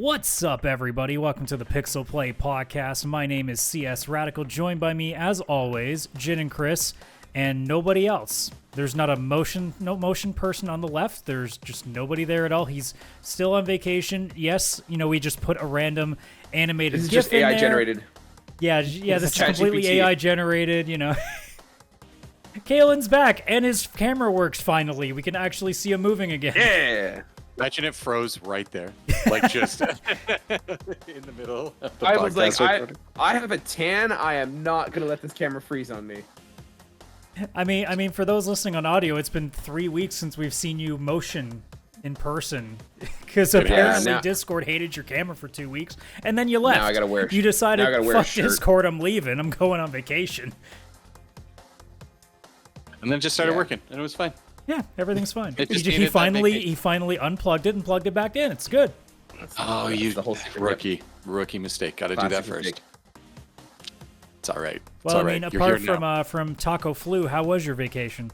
What's up, everybody? Welcome to the PixelPlay Podcast. My name is CS Radical, joined by me, as always, Jin and Chris, and nobody else. There's not a no motion person on the left. There's just nobody there at all. He's still on vacation. Yes, we just put a random animated This is GIF just in AI there. generated. Yeah, this is completely ChatGPT. AI generated, Kaylan's back, and his camera works finally. We can actually see him moving again. Yeah. Imagine it froze right there, like just in the middle of the I was like, podcast. I have a tan. I am not gonna let this camera freeze on me. I mean, for those listening on audio, it's been 3 weeks since we've seen you motion in person, because apparently now- Discord hated your camera for 2 weeks, and then you left. Now I gotta wear. You decided, now I gotta wear a fuck shirt. Discord, I'm leaving. I'm going on vacation. And then it just started Yeah. working, and it was fine. Yeah, everything's fine. It just He needed that finally vacation. unplugged it and plugged it back in. It's good. Oh, That's you the whole secret. rookie mistake. Got to do that Classic first. mistake. It's all right. Well, it's all right. You're apart here now. from Taco Flu, how was your vacation?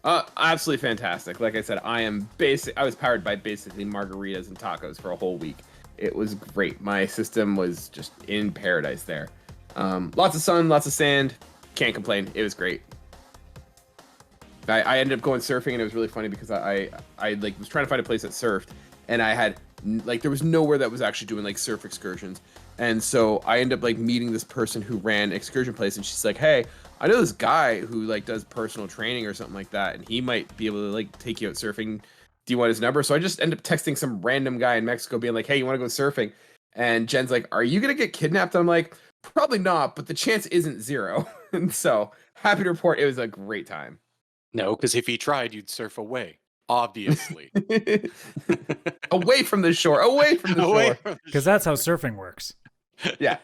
Absolutely fantastic. Like I said, I was powered by basically margaritas and tacos for a whole week. It was great. My system was just in paradise there. Lots of sun, lots of sand. Can't complain. It was great. I ended up going surfing, and it was really funny because I was trying to find a place that surfed, and I had there was nowhere that was actually doing like surf excursions, and so I ended up meeting this person who ran excursion place, and she's like, "Hey, I know this guy who does personal training or something like that, and he might be able to take you out surfing. Do you want his number?" So I just ended up texting some random guy in Mexico, being like, "Hey, you want to go surfing?" And Jen's like, "Are you gonna get kidnapped?" And I'm like, "Probably not, but the chance isn't zero." And so happy to report it was a great time. No, because if he tried, you'd surf away. Obviously. Away from the shore, away from the Away shore. from the Because that's how surfing works. Yeah.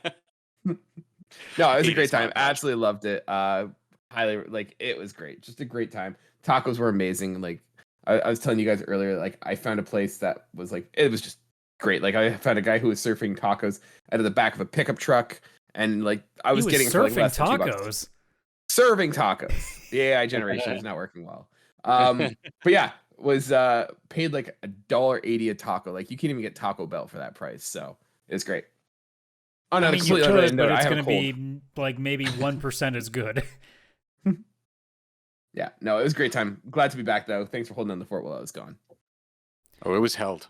No, it was a He great is not time. bad. Absolutely loved it. Highly it was great. Just a great time. Tacos were amazing. I was telling you guys earlier, I found a place that was it was just great. I found a guy who was surfing tacos out of the back of a pickup truck, and I was He getting was it for, surfing less than $2. tacos. Serving tacos. The AI generation is not working well. But yeah, was paid $1.80 a taco. You can't even get Taco Bell for that price. So it was great. On I a mean, you completely could, unrelated but note, I it's have a going to cold. be maybe 1% as good. Yeah, no, it was a great time. Glad to be back though. Thanks for holding on the fort while I was gone. Oh, it was held.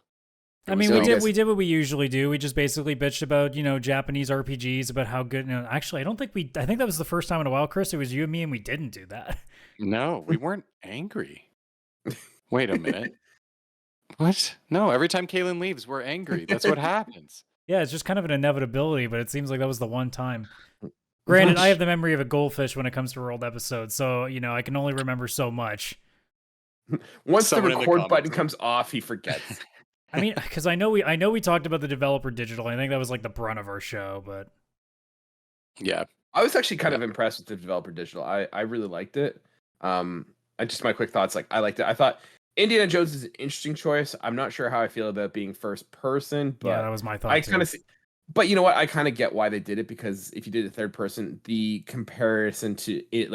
I mean, held. we did what we usually do. We just basically bitched about, Japanese RPGs, about how good. Actually, I think that was the first time in a while, Chris. It was you and me, and we didn't do that. No, we weren't angry. Wait a minute. What? No, every time Kaylan leaves, we're angry. That's what happens. Yeah, it's just kind of an inevitability, but it seems like that was the one time. Granted, I have the memory of a goldfish when it comes to world episodes, so, I can only remember so much. Once Someone the in the record button comments. comes off, he forgets. I mean, because I know we talked about the developer digital. I think that was the brunt of our show, but Yeah. I was actually kind of impressed with the developer digital. I really liked it. Just my quick thoughts. I liked it. I thought Indiana Jones is an interesting choice. I'm not sure how I feel about being first person, but yeah, that was my thought. I too. kind of see. But you know what? I kind of get why they did it, because if you did it third person, the comparison to it,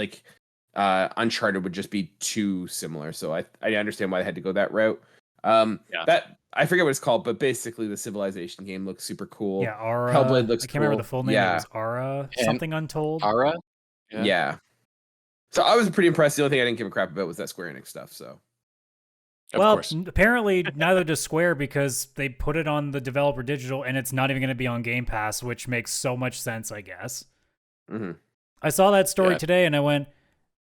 Uncharted, would just be too similar. So I understand why they had to go that route. That I forget what it's called, but basically the Civilization game looks super cool. Yeah, Ara. Hellblade looks I can't remember cool. the full name. Yeah. It was Ara And something Untold. Ara? Yeah. So I was pretty impressed. The only thing I didn't give a crap about was that Square Enix stuff. So Of Well, course. apparently neither does Square, because they put it on the developer digital and it's not even going to be on Game Pass, which makes so much sense, I guess. mm-hmm. I saw that story Yeah. today and I went,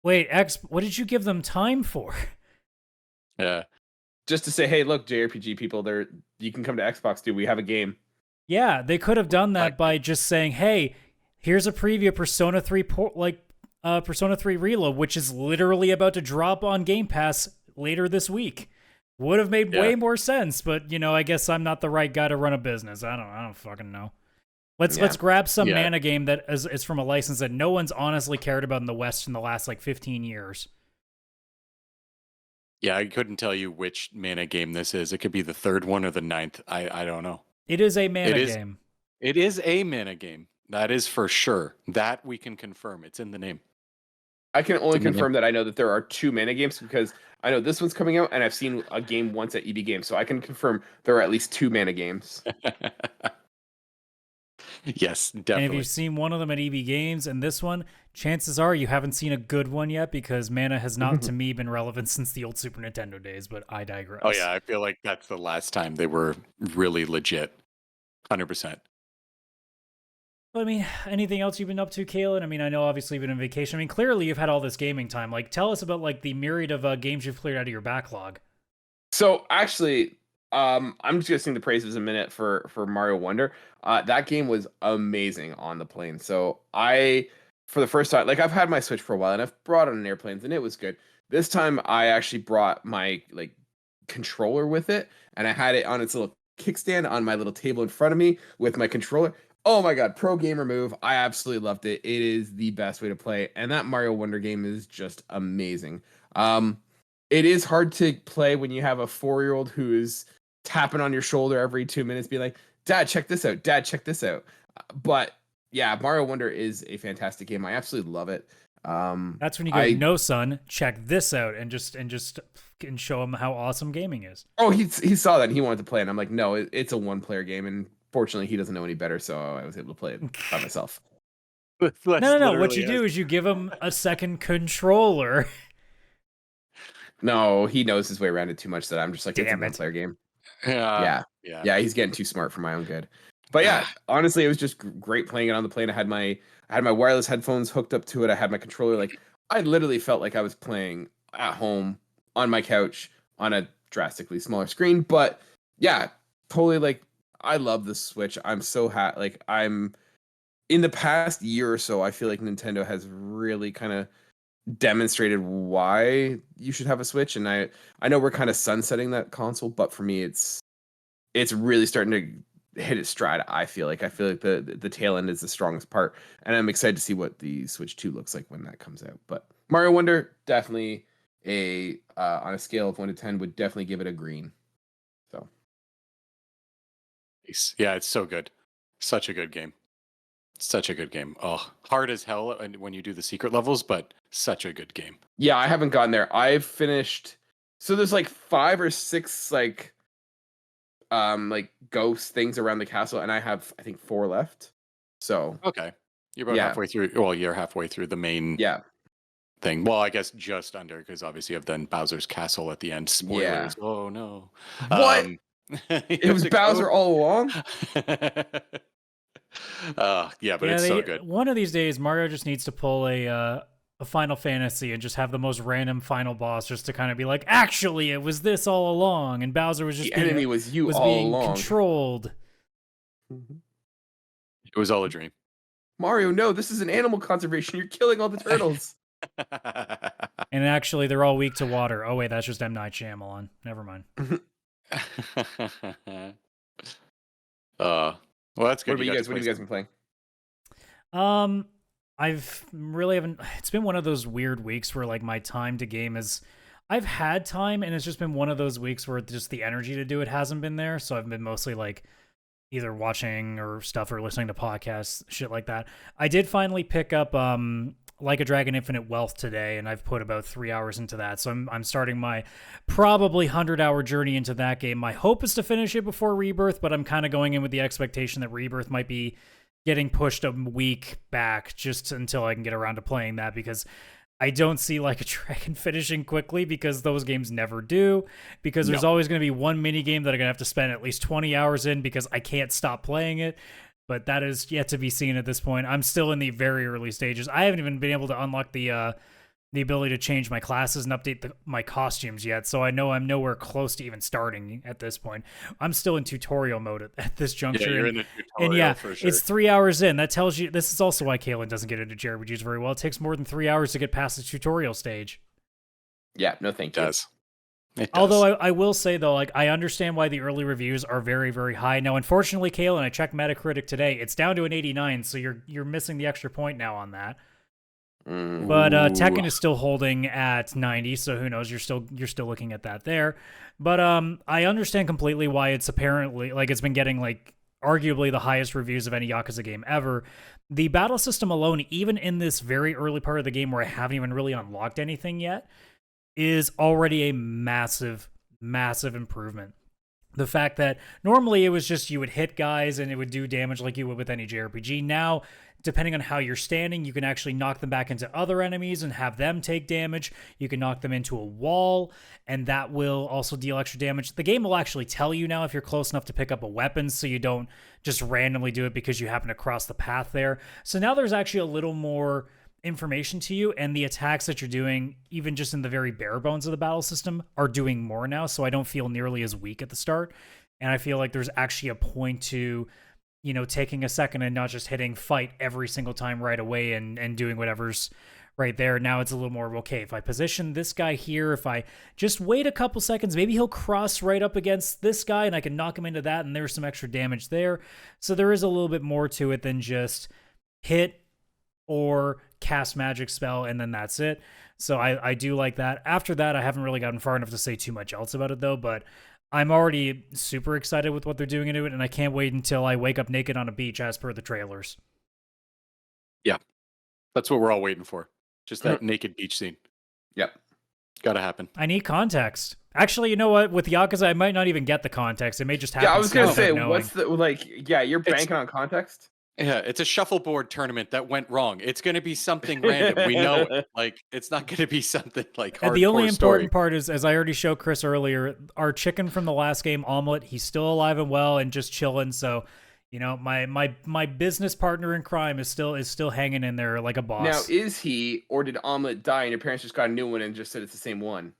wait, what did you give them time for? Yeah. Just to say, hey, look, JRPG people, you can come to Xbox, dude. We have a game. Yeah, they could have done that by just saying, hey, here's a preview of Persona 3, Persona 3 Reload, which is literally about to drop on Game Pass later this week. Would have made way more sense, but I guess I'm not the right guy to run a business. I don't fucking know. Let's grab some mana game that is from a license that no one's honestly cared about in the West in the last 15 years. Yeah, I couldn't tell you which mana game this is. It could be the third one or the ninth. I don't know. It is a mana game. It is a mana game. That is for sure. That we can confirm. It's in the name. I can only Dominion. confirm that I know that there are 2 mana games because I know this one's coming out, and I've seen a game once at EB Games, so I can confirm there are at least 2 mana games. Yes, And if definitely. you've seen one of them at EB Games and this one, chances are you haven't seen a good one yet because mana has not, to me, been relevant since the old Super Nintendo days, but I digress. Oh yeah, I feel like that's the last time they were really legit. 100%. But I mean, anything else you've been up to, Kaylan? I mean, I know obviously you've been on vacation. I mean, clearly you've had all this gaming time. Like, tell us about like the myriad of games you've cleared out of your backlog. So actually, I'm just gonna sing the praises a minute for Mario Wonder. That game was amazing on the plane. So for the first time, like I've had my Switch for a while, and I've brought it on airplanes, and it was good. This time, I actually brought my like controller with it, and I had it on its little kickstand on my little table in front of me with my controller. Oh my god, pro gamer move. I absolutely loved it. It is the best way to play. And that Mario Wonder game is just amazing. It is hard to play when you have a 4-year-old who is tapping on your shoulder every 2 minutes, being like, Dad, check this out. Dad, check this out. But yeah, Mario Wonder is a fantastic game. I absolutely love it. That's when you go, no, son, check this out, and show him how awesome gaming is. Oh, he saw that and he wanted to play, and I'm like, no, it's a 1-player game, and fortunately, he doesn't know any better, so I was able to play it by myself. No. What you do is you give him a second controller. No, he knows his way around it too much that I'm just like, it's a 1-player game. Yeah, he's getting too smart for my own good. But yeah, honestly, it was just great playing it on the plane. I had my wireless headphones hooked up to it. I had my controller. Like, I literally felt like I was playing at home on my couch on a drastically smaller screen. But yeah, totally. Like, I love the Switch. I'm so happy. Like, I'm in the past year or so, I feel like Nintendo has really kind of demonstrated why you should have a Switch. And I know we're kind of sunsetting that console, but for me, it's really starting to hit its stride. I feel like the tail end is the strongest part, and I'm excited to see what the Switch 2 looks like when that comes out. But Mario Wonder, definitely on a scale of 1 to 10, would definitely give it a green. So yeah, it's so good. Such a good game. Such a good game. Oh, hard as hell when you do the secret levels, but such a good game. Yeah, I haven't gotten there. I've finished. So there's like 5 or 6 like ghost things around the castle, and I have, I think, 4 left. So okay, you're about halfway through. Well, you're halfway through the main thing. Well, I guess just under, because obviously you have then Bowser's castle at the end. Spoilers. Yeah. Oh no. What? It was Bowser all along? Yeah, but it's so good. One of these days, Mario just needs to pull a Final Fantasy and just have the most random final boss, just to kind of be like, actually, it was this all along, and Bowser was just the enemy was you all being along. Controlled. It was all a dream. Mario, no, this is an animal conservation. You're killing all the turtles. And actually, they're all weak to water. Oh wait, that's just M. Night Shyamalan. Never mind. Well, that's good. What have you guys been playing? I've really haven't. It's been one of those weird weeks where like my time to game is. I've had time, and it's just been one of those weeks where just the energy to do it hasn't been there. So I've been mostly like either watching or stuff or listening to podcasts, shit like that. I did finally pick up Like a Dragon Infinite Wealth today, and I've put about 3 hours into that. So I'm starting my probably 100-hour journey into that game. My hope is to finish it before Rebirth, but I'm kind of going in with the expectation that Rebirth might be getting pushed a week back just until I can get around to playing that, because I don't see Like a Dragon finishing quickly, because those games never do, because there's always going to be one mini game that I'm going to have to spend at least 20 hours in because I can't stop playing it. But that is yet to be seen at this point. I'm still in the very early stages. I haven't even been able to unlock the ability to change my classes and update my costumes yet, so I know I'm nowhere close to even starting at this point. I'm still in tutorial mode at this juncture. Yeah, you're in the tutorial for sure. It's 3 hours in. That tells you, this is also why Kaylan doesn't get into JRPGs very well. It takes more than 3 hours to get past the tutorial stage. Yeah, no thank you. It does. Although I will say, though, like, I understand why the early reviews are very, very high. Now, unfortunately, Kaylan, I checked Metacritic today. It's down to an 89, so you're missing the extra point now on that. But Tekken is still holding at 90, so who knows? You're still looking at that there. But I understand completely why it's apparently, like, it's been getting, like, arguably the highest reviews of any Yakuza game ever. The battle system alone, even in this very early part of the game where I haven't even really unlocked anything yet, is already a massive, massive improvement. The fact that normally it was just you would hit guys and it would do damage like you would with any JRPG. Now, depending on how you're standing, you can actually knock them back into other enemies and have them take damage. You can knock them into a wall, and that will also deal extra damage. The game will actually tell you now if you're close enough to pick up a weapon, so you don't just randomly do it because you happen to cross the path there. So now there's actually a little more information to you, and the attacks that you're doing, even just in the very bare bones of the battle system, are doing more now, so I don't feel nearly as weak at the start. And I feel like there's actually a point to, you know, taking a second and not just hitting fight every single time right away and doing whatever's right there. Now it's a little more, okay, if I position this guy here, if I just wait a couple seconds, maybe he'll cross right up against this guy and I can knock him into that, and there's some extra damage there. So there is a little bit more to it than just hit or cast magic spell and then that's it. So I do like that. After that, I haven't really gotten far enough to say too much else about it though, but I'm already super excited with what they're doing into it, and I can't wait until I wake up naked on a beach as per the trailers. Yeah, that's what we're all waiting for. Just that naked beach scene. Yep. Gotta happen. I need context. Actually, you know what? With Yakuza, I might not even get the context. It may just happen. Yeah, I was gonna say, what's the, like, yeah, you're banking on context? Yeah, it's a shuffleboard tournament that went wrong. It's going to be something random. We know it. Like, it's not going to be something like hardcore. And the only important part is, as I already showed Chris earlier, our chicken from the last game, Omelet, he's still alive and well and just chilling. So, you know, my business partner in crime is still hanging in there like a boss. Now, is he, or did Omelet die and your parents just got a new one and just said it's the same one?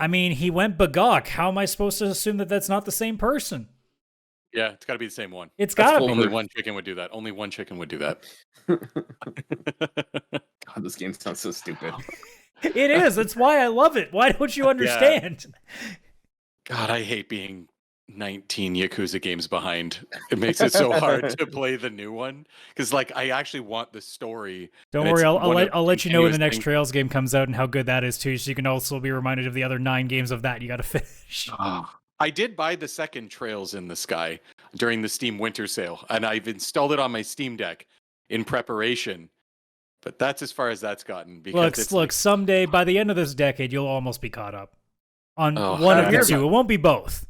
I mean, he went bagok. How am I supposed to assume that that's not the same person? Yeah, it's got to be the same one. It's got to be. Only one chicken would do that. Only one chicken would do that. God, this game sounds so stupid. It is. That's why I love it. Why don't you understand? Yeah. God, I hate being 19 Yakuza games behind. It makes it so hard to play the new one. Because, like, I actually want the story. Don't worry, I'll let you know when the next Trails game comes out and how good that is, too. So you can also be reminded of the other 9 games of that you got to finish. I did buy the second Trails in the Sky during the Steam Winter Sale, and I've installed it on my Steam Deck in preparation. But that's as far as that's gotten. Because look, someday, by the end of this decade, you'll almost be caught up on one of the two. It won't be both.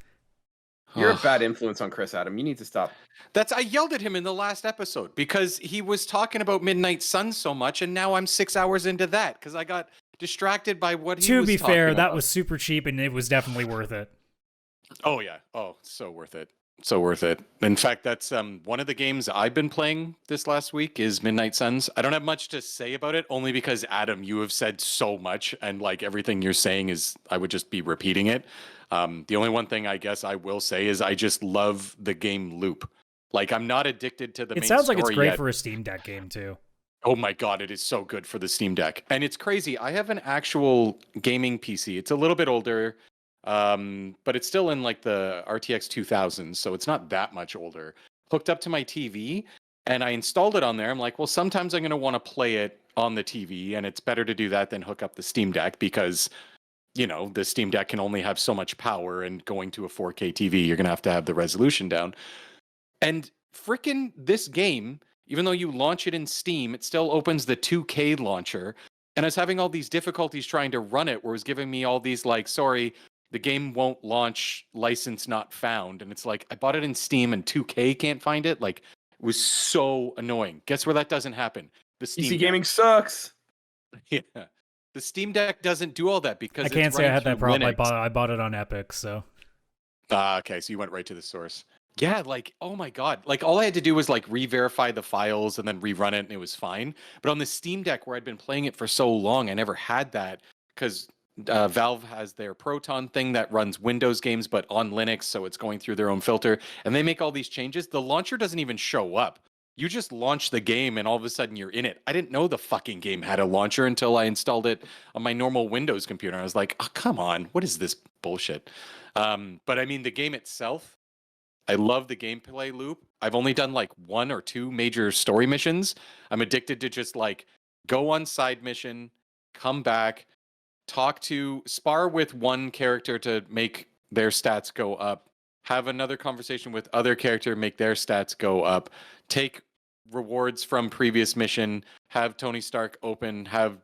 You're a bad influence on Chris, Adam. You need to stop. I yelled at him in the last episode because he was talking about Midnight Suns so much, and now I'm 6 hours into that because I got distracted by what he was talking about. To be fair, that was super cheap, and it was definitely worth it. Oh, yeah. Oh, so worth it. So worth it. In fact, that's one of the games I've been playing this last week is Midnight Suns. I don't have much to say about it, only because, Adam, you have said so much, and like everything you're saying is, I would just be repeating it. The only one thing I guess I will say is I just love the game loop. Like, I'm not addicted to the main story. It sounds like it's great for a Steam Deck game, too. Oh my God, it is so good for the Steam Deck. And it's crazy. I have an actual gaming PC. It's a little bit older. But it's still in like the RTX 2000, so it's not that much older. Hooked up to my TV, and I installed it on there. I'm like, well, sometimes I'm going to want to play it on the TV, and it's better to do that than hook up the Steam Deck because, you know, the Steam Deck can only have so much power, and going to a 4K TV, you're going to have the resolution down. And frickin' this game, even though you launch it in Steam, it still opens the 2K launcher, and I was having all these difficulties trying to run it, where it was giving me all these like, sorry, the game won't launch, license not found. And it's like, I bought it in Steam and 2K can't find it. Like, it was so annoying. Guess where that doesn't happen? The Steam PC gaming sucks. Yeah. The Steam Deck doesn't do all that because I can't say I had that problem. Linux. I bought it on Epic, so. Okay, so you went right to the source. Yeah, like, oh my God. Like, all I had to do was, like, re-verify the files and then rerun it, and it was fine. But on the Steam Deck, where I'd been playing it for so long, I never had that because Valve has their Proton thing that runs Windows games, but on Linux, so it's going through their own filter. And they make all these changes. The launcher doesn't even show up. You just launch the game, and all of a sudden you're in it. I didn't know the fucking game had a launcher until I installed it on my normal Windows computer. I was like, oh, come on. What is this bullshit? But I mean, the game itself, I love the gameplay loop. I've only done like 1 or 2 major story missions. I'm addicted to just like go on side mission, come back, spar with one character to make their stats go up, have another conversation with other character, make their stats go up, take rewards from previous mission, have Tony Stark open, have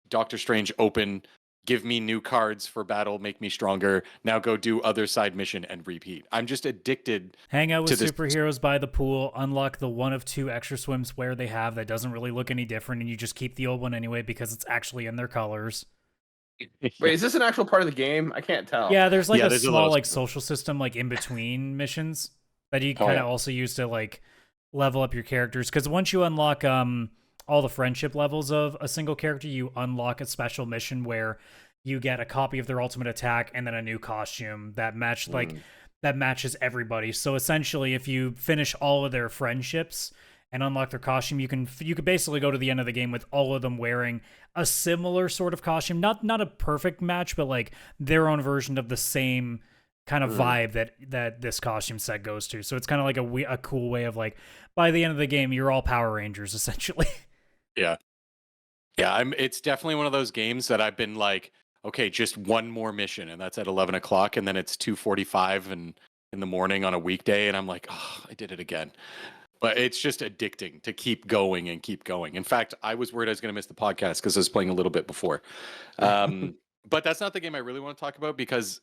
Doctor Strange open, give me new cards for battle, make me stronger. Now go do other side mission and repeat. I'm just addicted. Hang out with to this. superheroes by the pool, unlock the one of two extra swim swear they have that doesn't really look any different, and you just keep the old one anyway because it's actually in their colors. Wait, is this an actual part of the game? I can't tell. Yeah, there's like a there's small little- like social system like in between missions that you kind of also use to like level up your characters, because once you unlock all the friendship levels of a single character, you unlock a special mission where you get a copy of their ultimate attack and then a new costume that that matches everybody. So essentially, if you finish all of their friendships and unlock their costume, you could basically go to the end of the game with all of them wearing a similar sort of costume. Not a perfect match, but like their own version of the same kind of vibe that this costume set goes to. So it's kind of like a cool way of like, by the end of the game, you're all Power Rangers essentially. Yeah. It's definitely one of those games that I've been like, okay, just one more mission, and that's at 11 o'clock, and then it's 2:45 and in the morning on a weekday, and I'm like, oh, I did it again. But it's just addicting to keep going and keep going. In fact, I was worried I was going to miss the podcast because I was playing a little bit before. But that's not the game I really want to talk about, because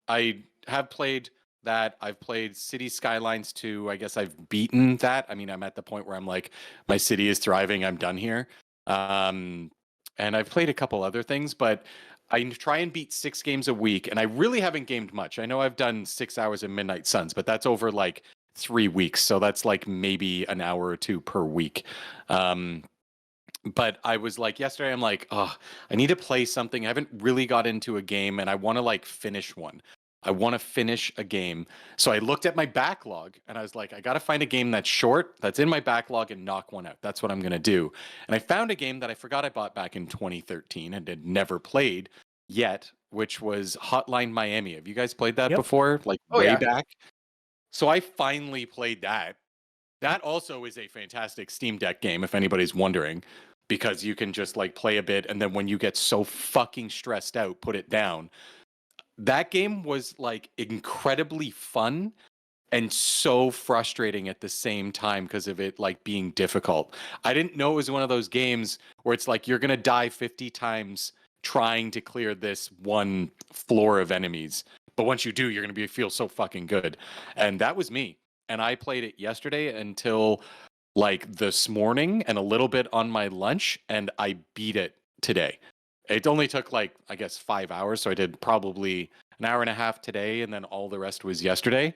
I have played that. I've played City Skylines 2. I guess I've beaten that. I mean, I'm at the point where I'm like, my city is thriving. I'm done here. And I've played a couple other things, but I try and beat 6 games a week, and I really haven't gamed much. I know I've done 6 hours of Midnight Suns, but that's over like 3 weeks, so that's like maybe an hour or 2 per week. But I was like, yesterday, I'm like, oh, I need to play something. I haven't really got into a game, and I want to like finish one. I want to finish a game. So I looked at my backlog and I was like, I got to find a game that's short, that's in my backlog, and knock one out. That's what I'm going to do. And I found a game that I forgot I bought back in 2013 and had never played yet, which was Hotline Miami. Have you guys played that before? Like way back? So I finally played that. That also is a fantastic Steam Deck game, if anybody's wondering, because you can just like play a bit, and then when you get so fucking stressed out, put it down. That game was like incredibly fun and so frustrating at the same time because of it like being difficult. I didn't know it was one of those games where it's like you're going to die 50 times trying to clear this one floor of enemies. But once you do, you're going to feel so fucking good. And that was me. And I played it yesterday until like this morning and a little bit on my lunch, and I beat it today. It only took like, I guess, 5 hours. So I did probably an hour and a half today, and then all the rest was yesterday.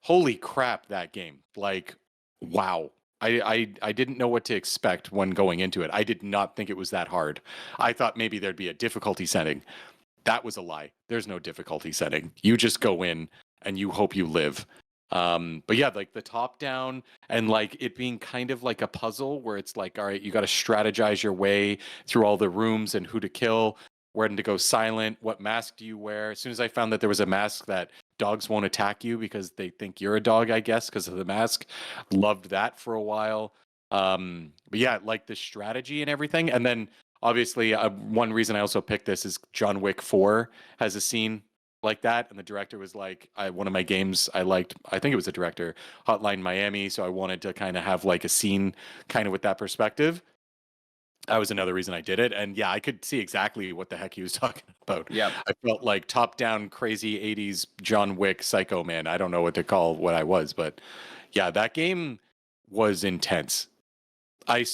Holy crap, that game. Like, wow. I didn't know what to expect when going into it. I did not think it was that hard. I thought maybe there'd be a difficulty setting. That was a lie. There's no difficulty setting. You just go in and you hope you live. But yeah, like the top down and like it being kind of like a puzzle where it's like, all right, you got to strategize your way through all the rooms and who to kill, when to go silent, what mask do you wear. As soon as I found that there was a mask that dogs won't attack you because they think you're a dog, I guess, because of the mask. Loved that for a while. But yeah, like the strategy and everything. And then obviously one reason I also picked this is John Wick 4 has a scene like that, and the director was like, one of my games I liked, I think it was the director, Hotline Miami, so I wanted to kind of have like a scene kind of with that perspective. That was another reason I did it. And yeah, I could see exactly what the heck he was talking about. Yeah, I felt like top down crazy 80s John Wick Psycho Man. I don't know what to call what I was, but yeah, that game was intense. I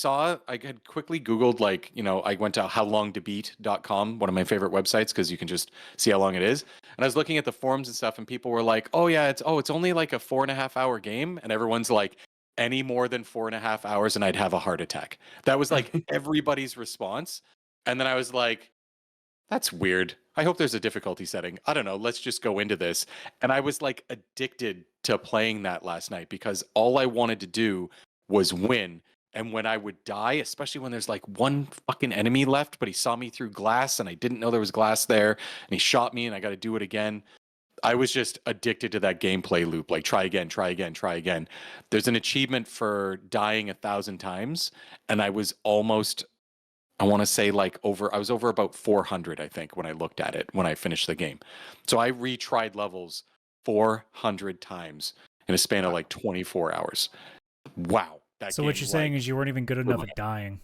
had quickly Googled, like, you know, I went to howlongtobeat.com, one of my favorite websites, because you can just see how long it is. And I was looking at the forums and stuff, and people were like, oh yeah, it's only like a 4.5 hour game. And everyone's like, any more than 4.5 hours and I'd have a heart attack. That was like everybody's response. And then I was like, that's weird. I hope there's a difficulty setting. I don't know. Let's just go into this. And I was like addicted to playing that last night because all I wanted to do was win. And when I would die, especially when there's like one fucking enemy left, but he saw me through glass and I didn't know there was glass there, and he shot me and I got to do it again. I was just addicted to that gameplay loop. Like, try again, try again, try again. There's an achievement for dying 1,000 times. And I was almost, I want to say like I was over about 400, I think, when I looked at it, when I finished the game. So I retried levels 400 times in a span of like 24 hours. Wow. So what you're saying is you weren't even good enough at dying.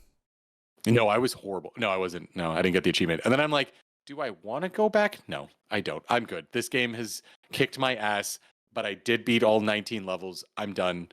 No, I was horrible. No, I wasn't. No, I didn't get the achievement. And then I'm like, do I want to go back? No, I don't. I'm good. This game has kicked my ass, but I did beat all 19 levels. I'm done.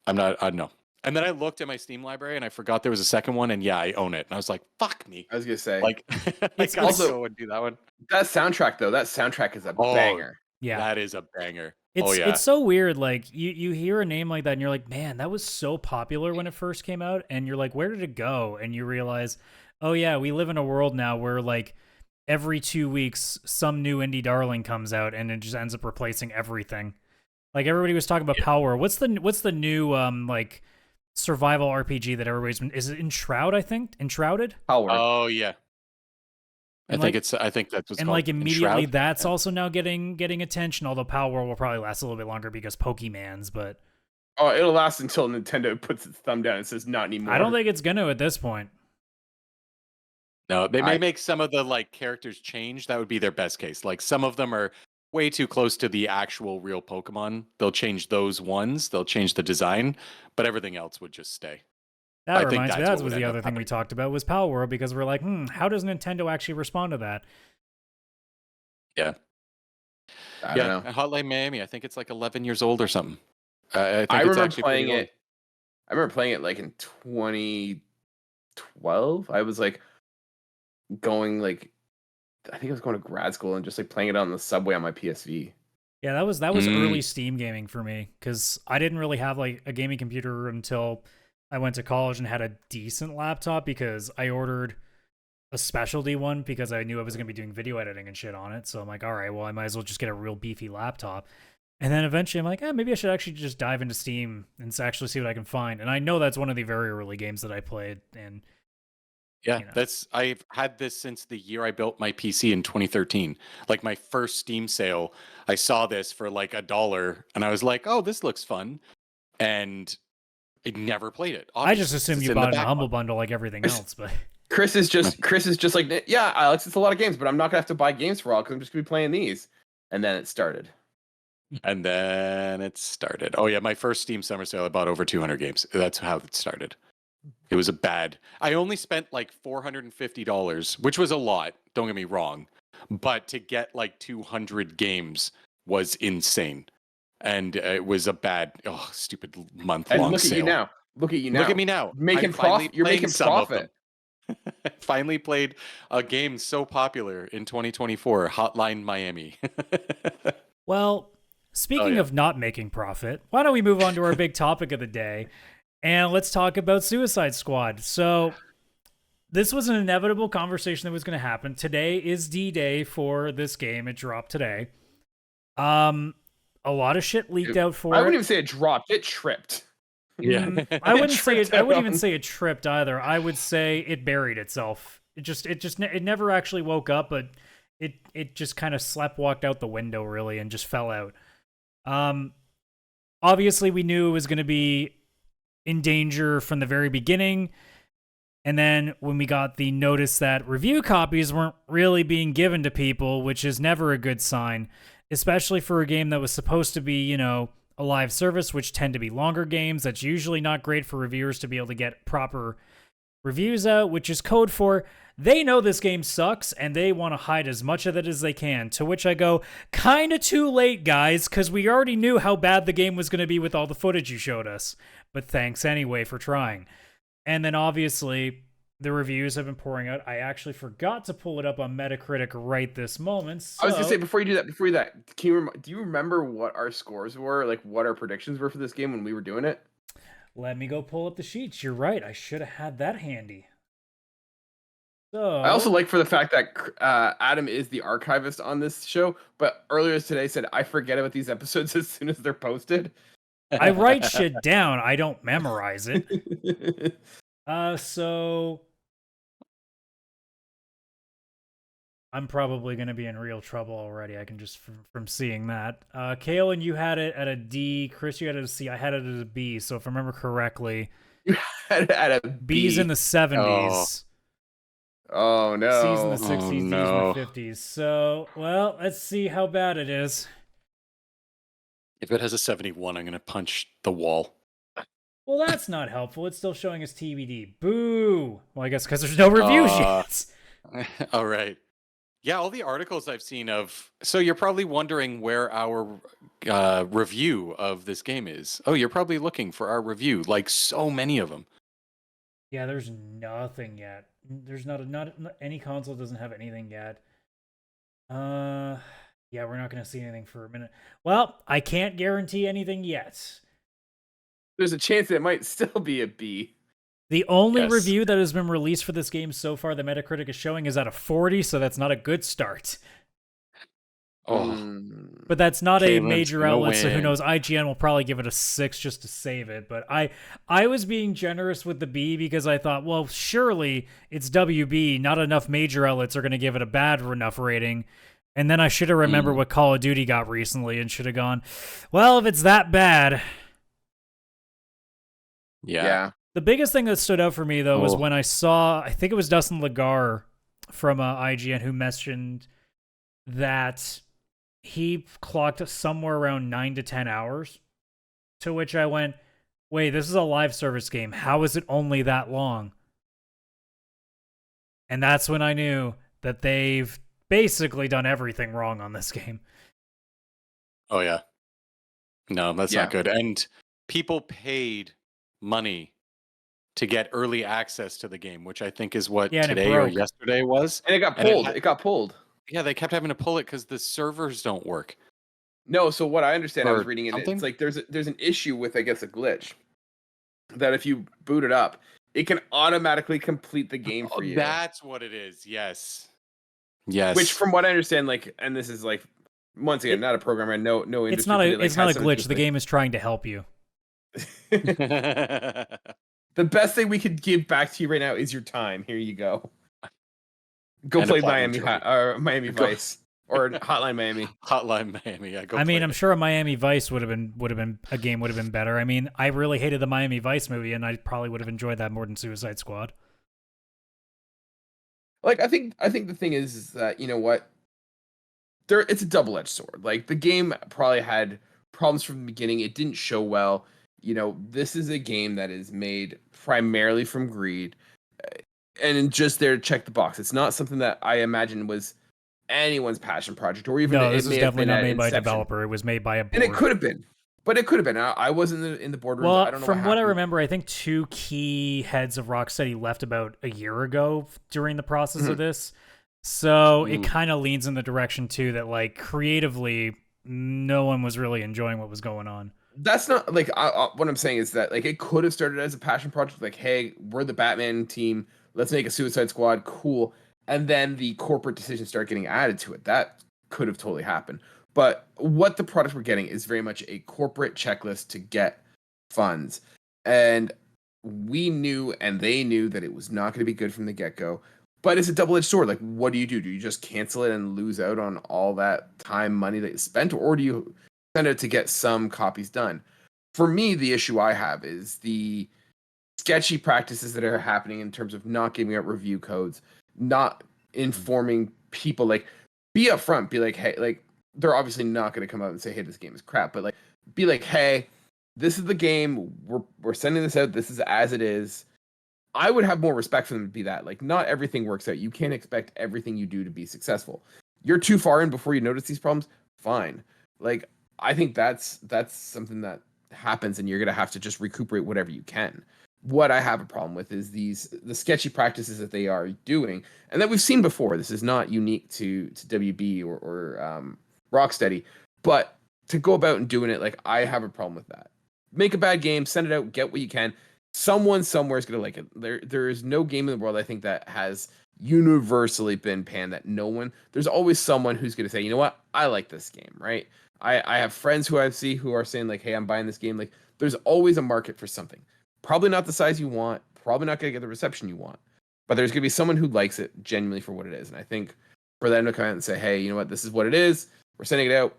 I'm not, no. And then I looked at my Steam library and I forgot there was a second one, and yeah, I own it. And I was like, fuck me. I was gonna say, Like, I gotta also go and do that one. that soundtrack though. That soundtrack is a banger. Yeah, that is a banger. It's so weird. Like you hear a name like that and you're like, man, that was so popular when it first came out, and you're like, where did it go? And you realize, oh yeah, we live in a world now where like every 2 weeks some new indie darling comes out and it just ends up replacing everything. Like everybody was talking about Power. What's the new like survival RPG that everybody's been? Is it Enshroud? I think Enshrouded. Power. Oh yeah. I think that's what's and called. like immediately Enshroud? that's also now getting attention. Although Power will probably last a little bit longer because Pokemon's, but Oh, it'll last until Nintendo puts its thumb down and says not anymore. I don't think it's gonna at this point. No, they may make some of the like characters change. That would be their best case. Like some of them are way too close to the actual real Pokemon. They'll change those ones. They'll change the design, but everything else would just stay. That reminds me. That was the other thing we talked about was Power World, because we're like, how does Nintendo actually respond to that? Yeah. I don't know. Hotline Miami. I think it's like 11 years old or something. I remember playing it. I remember playing it like in 2012. I was like going like, I think I was going to grad school and just like playing it on the subway on my PSV. Yeah, that was early Steam gaming for me, because I didn't really have like a gaming computer until I went to college and had a decent laptop, because I ordered a specialty one because I knew I was going to be doing video editing and shit on it. So I'm like, all right, well, I might as well just get a real beefy laptop. And then eventually I'm like, maybe I should actually just dive into Steam and actually see what I can find. And I know that's one of the very early games that I played. And yeah, I've had this since the year I built my PC in 2013. Like my first Steam sale, I saw this for like $1 and I was like, oh, this looks fun. And I never played it. Obviously. I just assumed you bought it in a Humble Bundle like everything else, but Chris is just like, yeah, Alex, it's a lot of games, but I'm not gonna have to buy games for all because I'm just gonna be playing these. And then it started. Oh yeah, my first Steam summer sale, I bought over 200 games. That's how it started. It was I only spent like $450, which was a lot, don't get me wrong, but to get like 200 games was insane. And it was a bad, stupid month-long sale. Look at you now. Look at me now. Making profit. You're making profit. I finally played a game so popular in 2024, Hotline Miami. Well, speaking of not making profit, why don't we move on to our big topic of the day, and let's talk about Suicide Squad. So this was an inevitable conversation that was going to happen. Today is D-Day for this game. It dropped today. A lot of shit leaked out for it. I wouldn't even say it dropped. It tripped. Yeah. I wouldn't even say it tripped either. I would say it buried itself. It never actually woke up, but it just kind of walked out the window really and just fell out. Obviously we knew it was going to be in danger from the very beginning. And then when we got the notice that review copies weren't really being given to people, which is never a good sign, especially for a game that was supposed to be, a live service, which tend to be longer games. That's usually not great for reviewers to be able to get proper reviews out, which is code for they know this game sucks and they want to hide as much of it as they can. To which I go, kind of too late, guys, because we already knew how bad the game was going to be with all the footage you showed us. But thanks anyway for trying. And then obviously the reviews have been pouring out. I actually forgot to pull it up on Metacritic right this moment. So... I was gonna say before you do that, do you remember what our scores were, like what our predictions were for this game when we were doing it? Let me go pull up the sheets. You're right. I should have had that handy. So I also like for the fact that Adam is the archivist on this show, but earlier today said I forget about these episodes as soon as they're posted. I write shit down. I don't memorize it. So I'm probably going to be in real trouble already. I can just from seeing that. Kaylan, you had it at a D. Chris, you had it at a C. I had it at a B. So if I remember correctly, you had it at a B. B's in the 70s. Oh no. C's in the 60s, D's in the 50s. So, well, let's see how bad it is. If it has a 71, I'm going to punch the wall. Well, that's not helpful. It's still showing us TBD. Boo. Well, I guess because there's no reviews yet. All right. Yeah, all the articles I've seen of. So you're probably wondering where our review of this game is. Oh, you're probably looking for our review, like so many of them. Yeah, there's nothing yet. There's not any console doesn't have anything yet. Yeah, we're not going to see anything for a minute. Well, I can't guarantee anything yet. There's a chance that it might still be a B. The only review that has been released for this game so far that Metacritic is showing is at a 40, so that's not a good start. Oh, but that's not a Kaylan's major gonna outlet, so who win. knows? IGN will probably give it a 6 just to save it. But I was being generous with the B because I thought, well, surely it's WB. Not enough major outlets are going to give it a bad enough rating. And then I should have remembered what Call of Duty got recently and should have gone, well, if it's that bad. Yeah. The biggest thing that stood out for me, though, was when I saw, I think it was Dustin Lagar from IGN who mentioned that he clocked somewhere around 9 to 10 hours, to which I went, wait, this is a live service game. How is it only that long? And that's when I knew that they've basically done everything wrong on this game. Oh, yeah. No, that's not good. And people paid money to get early access to the game, which I think is what today or yesterday was. And it got pulled. It got pulled. Yeah, they kept having to pull it because the servers don't work. No, so what I understand, I was reading it, it's like there's an issue with, I guess, a glitch. That if you boot it up, it can automatically complete the game for you. That's what it is, yes. Yes. Which, from what I understand, like, and this is like, once again, not a programmer, no industry. It's not a glitch. The game is trying to help you. The best thing we could give back to you right now is your time. Here you go. Go play Miami Vice or Hotline Miami. Hotline Miami. Yeah, I'm sure a Miami Vice would have been better. I mean, I really hated the Miami Vice movie, and I probably would have enjoyed that more than Suicide Squad. Like, I think the thing is that, you know what, it's a double-edged sword. Like, the game probably had problems from the beginning. It didn't show well. You know, this is a game that is made primarily from greed and just there to check the box. It's not something that I imagine was anyone's passion project, or even this is definitely not made by a developer. It was made by a board. And it could have been. But it could have been. I wasn't in the boardroom. Well, I don't know from what I remember, I think 2 key heads of Rocksteady left about a year ago during the process of this. So it kind of leans in the direction, too, that, like, creatively, no one was really enjoying what was going on. That's not, like, what I'm saying is that, like, it could have started as a passion project. Like, hey, we're the Batman team. Let's make a Suicide Squad. Cool. And then the corporate decisions start getting added to it. That could have totally happened. But what the product we're getting is very much a corporate checklist to get funds. And we knew and they knew that it was not going to be good from the get-go. But it's a double-edged sword. Like, what do? Do you just cancel it and lose out on all that time, money that you spent? Or do you send it to get some copies done? For me, the issue I have is the sketchy practices that are happening in terms of not giving out review codes, not informing people. Like, be upfront. Be like, hey, like, they're obviously not going to come out and say, hey, this game is crap. But, like, be like, hey, this is the game. We're sending this out. This is as it is. I would have more respect for them to be that. Like, not everything works out. You can't expect everything you do to be successful. You're too far in before you notice these problems. Fine. Like, I think that's something that happens, and you're going to have to just recuperate whatever you can. What I have a problem with is the sketchy practices that they are doing, and that we've seen before. This is not unique to WB or Rocksteady, but to go about and doing it, like, I have a problem with that. Make a bad game, send it out, get what you can. Someone somewhere is going to like it. There is no game in the world, I think, that has universally been panned that there's always someone who's going to say, you know what, I like this game, right? I have friends who I see who are saying, like, hey, I'm buying this game. Like, there's always a market for something. Probably not the size you want, probably not going to get the reception you want, but there's going to be someone who likes it genuinely for what it is. And I think for them to come out and say, hey, you know what, this is what it is, we're sending it out,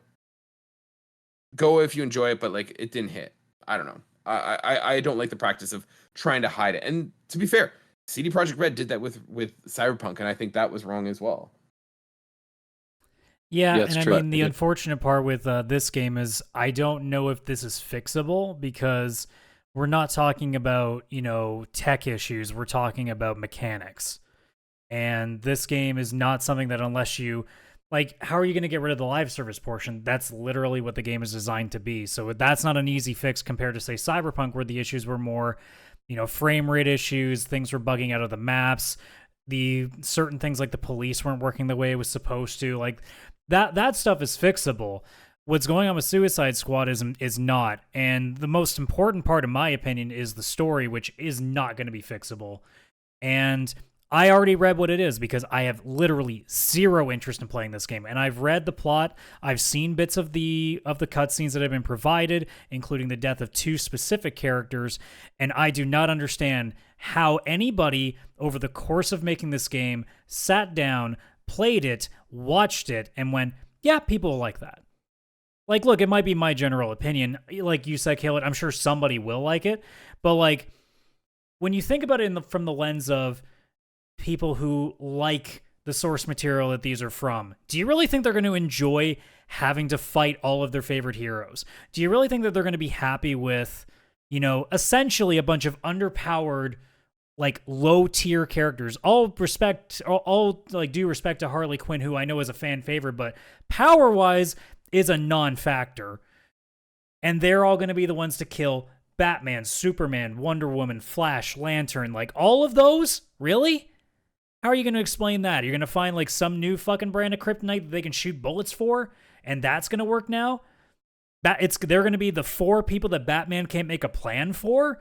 go if you enjoy it, but, like, it didn't hit. I don't know. I don't like the practice of trying to hide it. And to be fair, CD Projekt Red did that with Cyberpunk, and I think that was wrong as well. Yeah, Yeah, it's and I true. mean, the unfortunate part with this game is I don't know if this is fixable because we're not talking about, tech issues. We're talking about mechanics. And this game is not something that unless you how are you going to get rid of the live service portion? That's literally what the game is designed to be. So that's not an easy fix compared to say Cyberpunk, where the issues were more, frame rate issues, things were bugging out of the maps, the certain things like the police weren't working the way it was supposed to. Like that stuff is fixable. What's going on with Suicide Squad is not. And the most important part, in my opinion, is the story, which is not going to be fixable. And I already read what it is because I have literally zero interest in playing this game. And I've read the plot. I've seen bits of the cutscenes that have been provided, including the death of 2 specific characters. And I do not understand how anybody over the course of making this game sat down, played it, watched it, and went, yeah, people will like that. Like, look, it might be my general opinion. Like you said, Kaylan, I'm sure somebody will like it. But when you think about it from the lens of people who like the source material that these are from, do you really think they're going to enjoy having to fight all of their favorite heroes? Do you really think that they're going to be happy with, essentially a bunch of underpowered, low tier characters? All due respect to Harley Quinn, who I know is a fan favorite, but power wise is a non-factor. And they're all going to be the ones to kill Batman, Superman, Wonder Woman, Flash, Lantern, all of those? Really? How are you going to explain that? You're going to find some new fucking brand of kryptonite that they can shoot bullets for, and that's going to work now? They're going to be the 4 people that Batman can't make a plan for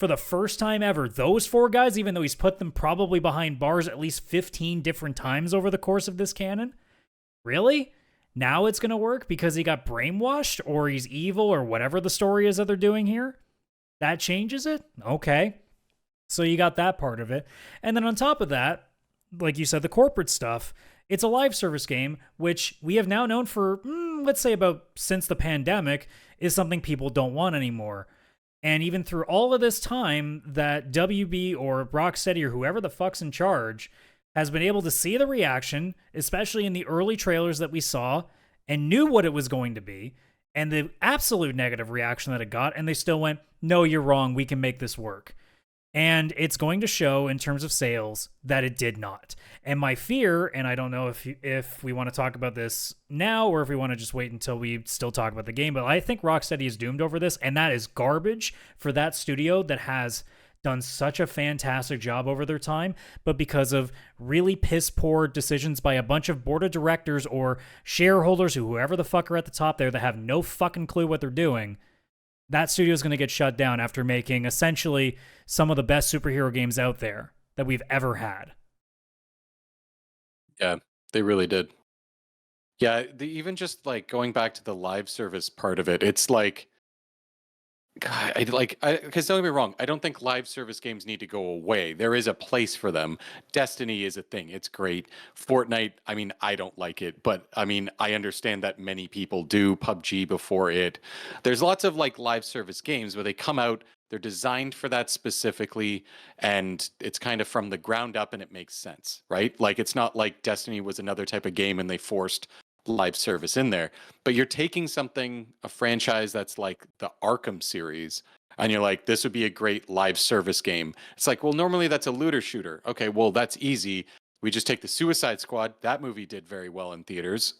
the first time ever. Those 4 guys, even though he's put them probably behind bars at least 15 different times over the course of this canon? Really? Now it's going to work because he got brainwashed or he's evil or whatever the story is that they're doing here? That changes it? Okay. So you got that part of it. And then on top of that, like you said, the corporate stuff, it's a live service game, which we have now known for, let's say about since the pandemic, is something people don't want anymore. And even through all of this time that WB or Rocksteady or whoever the fuck's in charge has been able to see the reaction, especially in the early trailers that we saw, and knew what it was going to be, and the absolute negative reaction that it got, and they still went, no, you're wrong, we can make this work. And it's going to show in terms of sales that it did not. And my fear, and I don't know if we want to talk about this now or if we want to just wait until we still talk about the game, but I think Rocksteady is doomed over this, and that is garbage for that studio that has done such a fantastic job over their time, but because of really piss poor decisions by a bunch of board of directors or shareholders or whoever the fuck are at the top there that have no fucking clue what they're doing, that studio is going to get shut down after making essentially some of the best superhero games out there that we've ever had. Yeah, they really did. Yeah, even just going back to the live service part of it, it's God, because don't get me wrong, I don't think live service games need to go away. There is a place for them. Destiny is a thing. It's great. Fortnite, I mean, I don't like it, but I mean, I understand that many people do. PUBG before it. There's lots of live service games where they come out, they're designed for that specifically, and it's kind of from the ground up and it makes sense, right? It's not like Destiny was another type of game and they forced live service in there, but you're taking a franchise that's like the Arkham series, and you're like, this would be a great live service game. It's well, normally that's a looter shooter. Okay, well, that's easy. We just take the Suicide Squad. That movie did very well in theaters.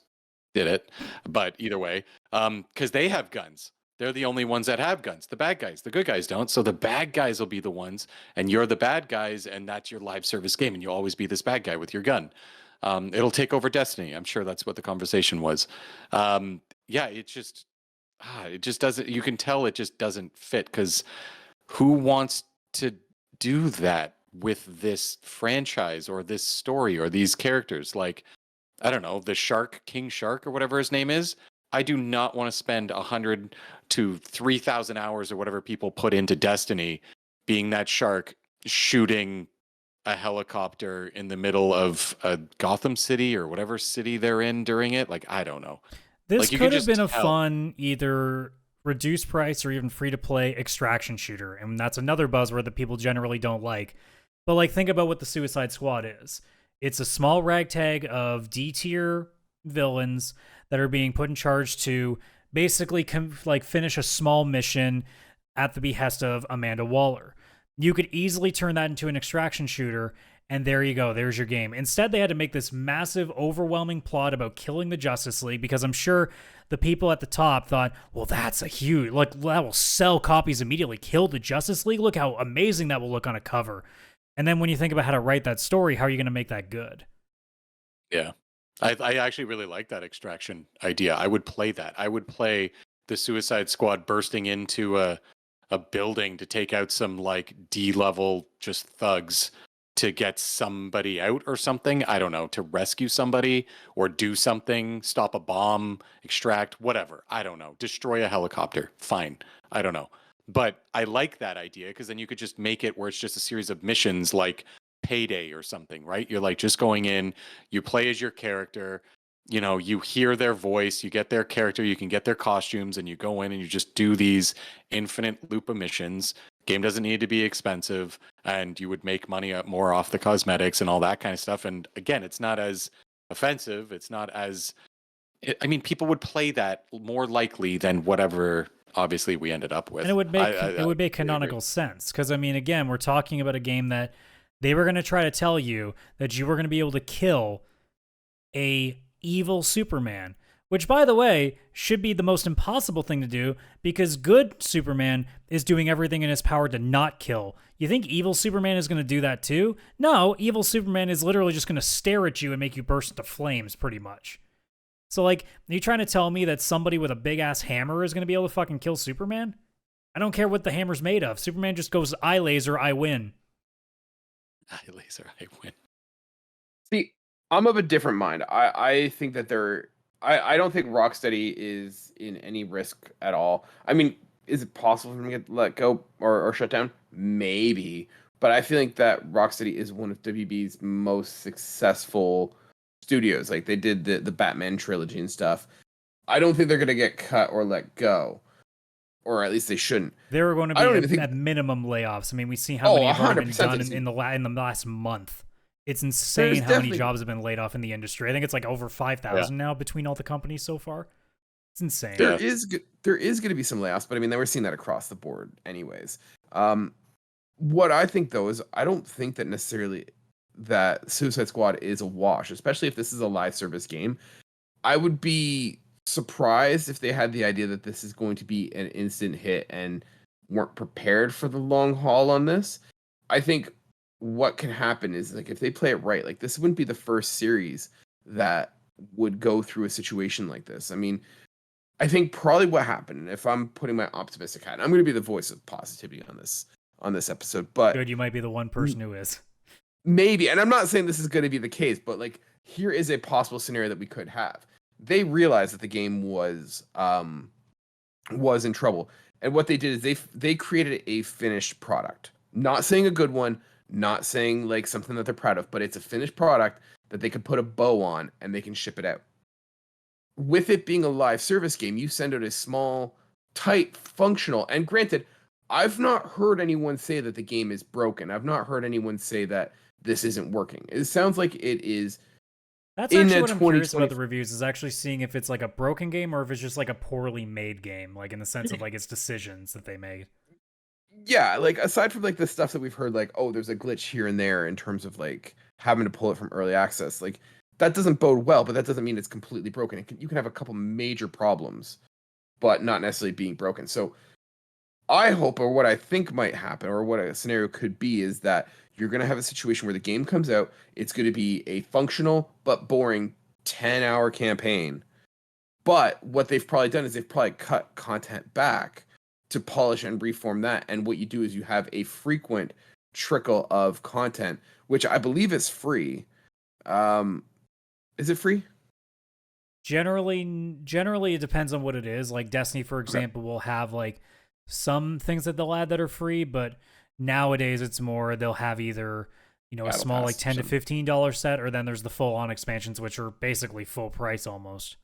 Did it? But either way, because they have guns. They're the only ones that have guns. The bad guys, the good guys don't. So the bad guys will be the ones, and you're the bad guys, and that's your live service game, and you'll always be this bad guy with your gun. It'll take over Destiny. I'm sure that's what the conversation was. Yeah, it just doesn't. You can tell it just doesn't fit, because who wants to do that with this franchise or this story or these characters? I don't know, the Shark, King Shark, or whatever his name is. I do not want to spend 100 to 3,000 hours or whatever people put into Destiny being that shark shooting a helicopter in the middle of a Gotham City or whatever city they're in during it. I don't know. This could have been a fun either reduced price or even free-to-play extraction shooter, and that's another buzzword that people generally don't like. But think about what the Suicide Squad is. It's a small ragtag of D-tier villains that are being put in charge to basically finish a small mission at the behest of Amanda Waller. You could easily turn that into an extraction shooter, and there you go. There's your game. Instead, they had to make this massive, overwhelming plot about killing the Justice League, because I'm sure the people at the top thought, well, that's a huge, that will sell copies immediately. Kill the Justice League? Look how amazing that will look on a cover. And then when you think about how to write that story, how are you going to make that good? Yeah. I actually really like that extraction idea. I would play that. I would play the Suicide Squad bursting into a building to take out some like D-level just thugs to get somebody out or something. I don't know, to rescue somebody or do something, stop a bomb, extract, whatever. I don't know. Destroy a helicopter. Fine. I don't know. But I like that idea because then you could just make it where it's just a series of missions like Payday or something, right? You're like just going in, you play as your character, you know, you hear their voice, you get their character, you can get their costumes, and you go in and you just do these infinite loop of missions. Game doesn't need to be expensive, and you would make money more off the cosmetics and all that kind of stuff. And again, it's not as offensive. It's not as, I mean, people would play that more likely than whatever obviously we ended up with. And it would make canonical sense, because I mean, again, we're talking about a game that they were going to try to tell you that you were going to be able to kill a evil Superman, which, by the way, should be the most impossible thing to do, because good Superman is doing everything in his power to not kill. You think evil Superman is going to do that too? No, evil Superman is literally just going to stare at you and make you burst into flames, pretty much. So, like, are you trying to tell me that somebody with a big-ass hammer is going to be able to fucking kill Superman? I don't care what the hammer's made of. Superman just goes, eye laser, I win. Eye laser, I win. See, I'm of a different mind. I think that I don't think Rocksteady is in any risk at all. I mean, is it possible for them to get let go or shut down? Maybe. But I feel like that Rocksteady is one of WB's most successful studios. Like, they did the Batman trilogy and stuff. I don't think they're going to get cut or let go. Or at least they shouldn't. There are going to be at minimum layoffs. I mean, we see how many have already been done in the last month. It's insane how many jobs have been laid off in the industry. I think it's like over 5,000 now between all the companies so far. It's insane. There is going to be some layoffs, but I mean, they were seeing that across the board anyways. What I think, though, is I don't think that necessarily that Suicide Squad is a wash, especially if this is a live service game. I would be surprised if they had the idea that this is going to be an instant hit and weren't prepared for the long haul on this. I think what can happen is, like, if they play it right, like, this wouldn't be the first series that would go through a situation like this. I mean, I think probably what happened, if I'm putting my optimistic hat, I'm going to be the voice of positivity on this episode, but good, you might be the one person who is. Maybe, and I'm not saying this is going to be the case, but like, here is a possible scenario that we could have. They realized that the game was in trouble, and what they did is they created a finished product. Not saying a good one, not saying like something that they're proud of, but it's a finished product that they could put a bow on and they can ship it out. With it being a live service game, you send out a small, tight, functional, and granted, I've not heard anyone say that the game is broken. I've not heard anyone say that this isn't working. It sounds like it is. That's actually what I'm curious about the reviews, is actually seeing if it's like a broken game or if it's just like a poorly made game, like in the sense of like its decisions that they made. Yeah, like aside from like the stuff that we've heard, like, oh, there's a glitch here and there in terms of like having to pull it from early access, like that doesn't bode well, but that doesn't mean it's completely broken. You can have a couple major problems, but not necessarily being broken. So I hope, or what I think might happen, or what a scenario could be, is that you're going to have a situation where the game comes out, it's going to be a functional but boring 10-hour campaign. But what they've probably done is they've probably cut content back to polish and reform that. And what you do is you have a frequent trickle of content, which I believe is free. Is it free? Generally, it depends on what it is. Like Destiny, for example, will have like some things that they'll add that are free, but nowadays it's more they'll have either, you know, a small like $10 to $15 set, or then there's the full-on expansions, which are basically full price almost.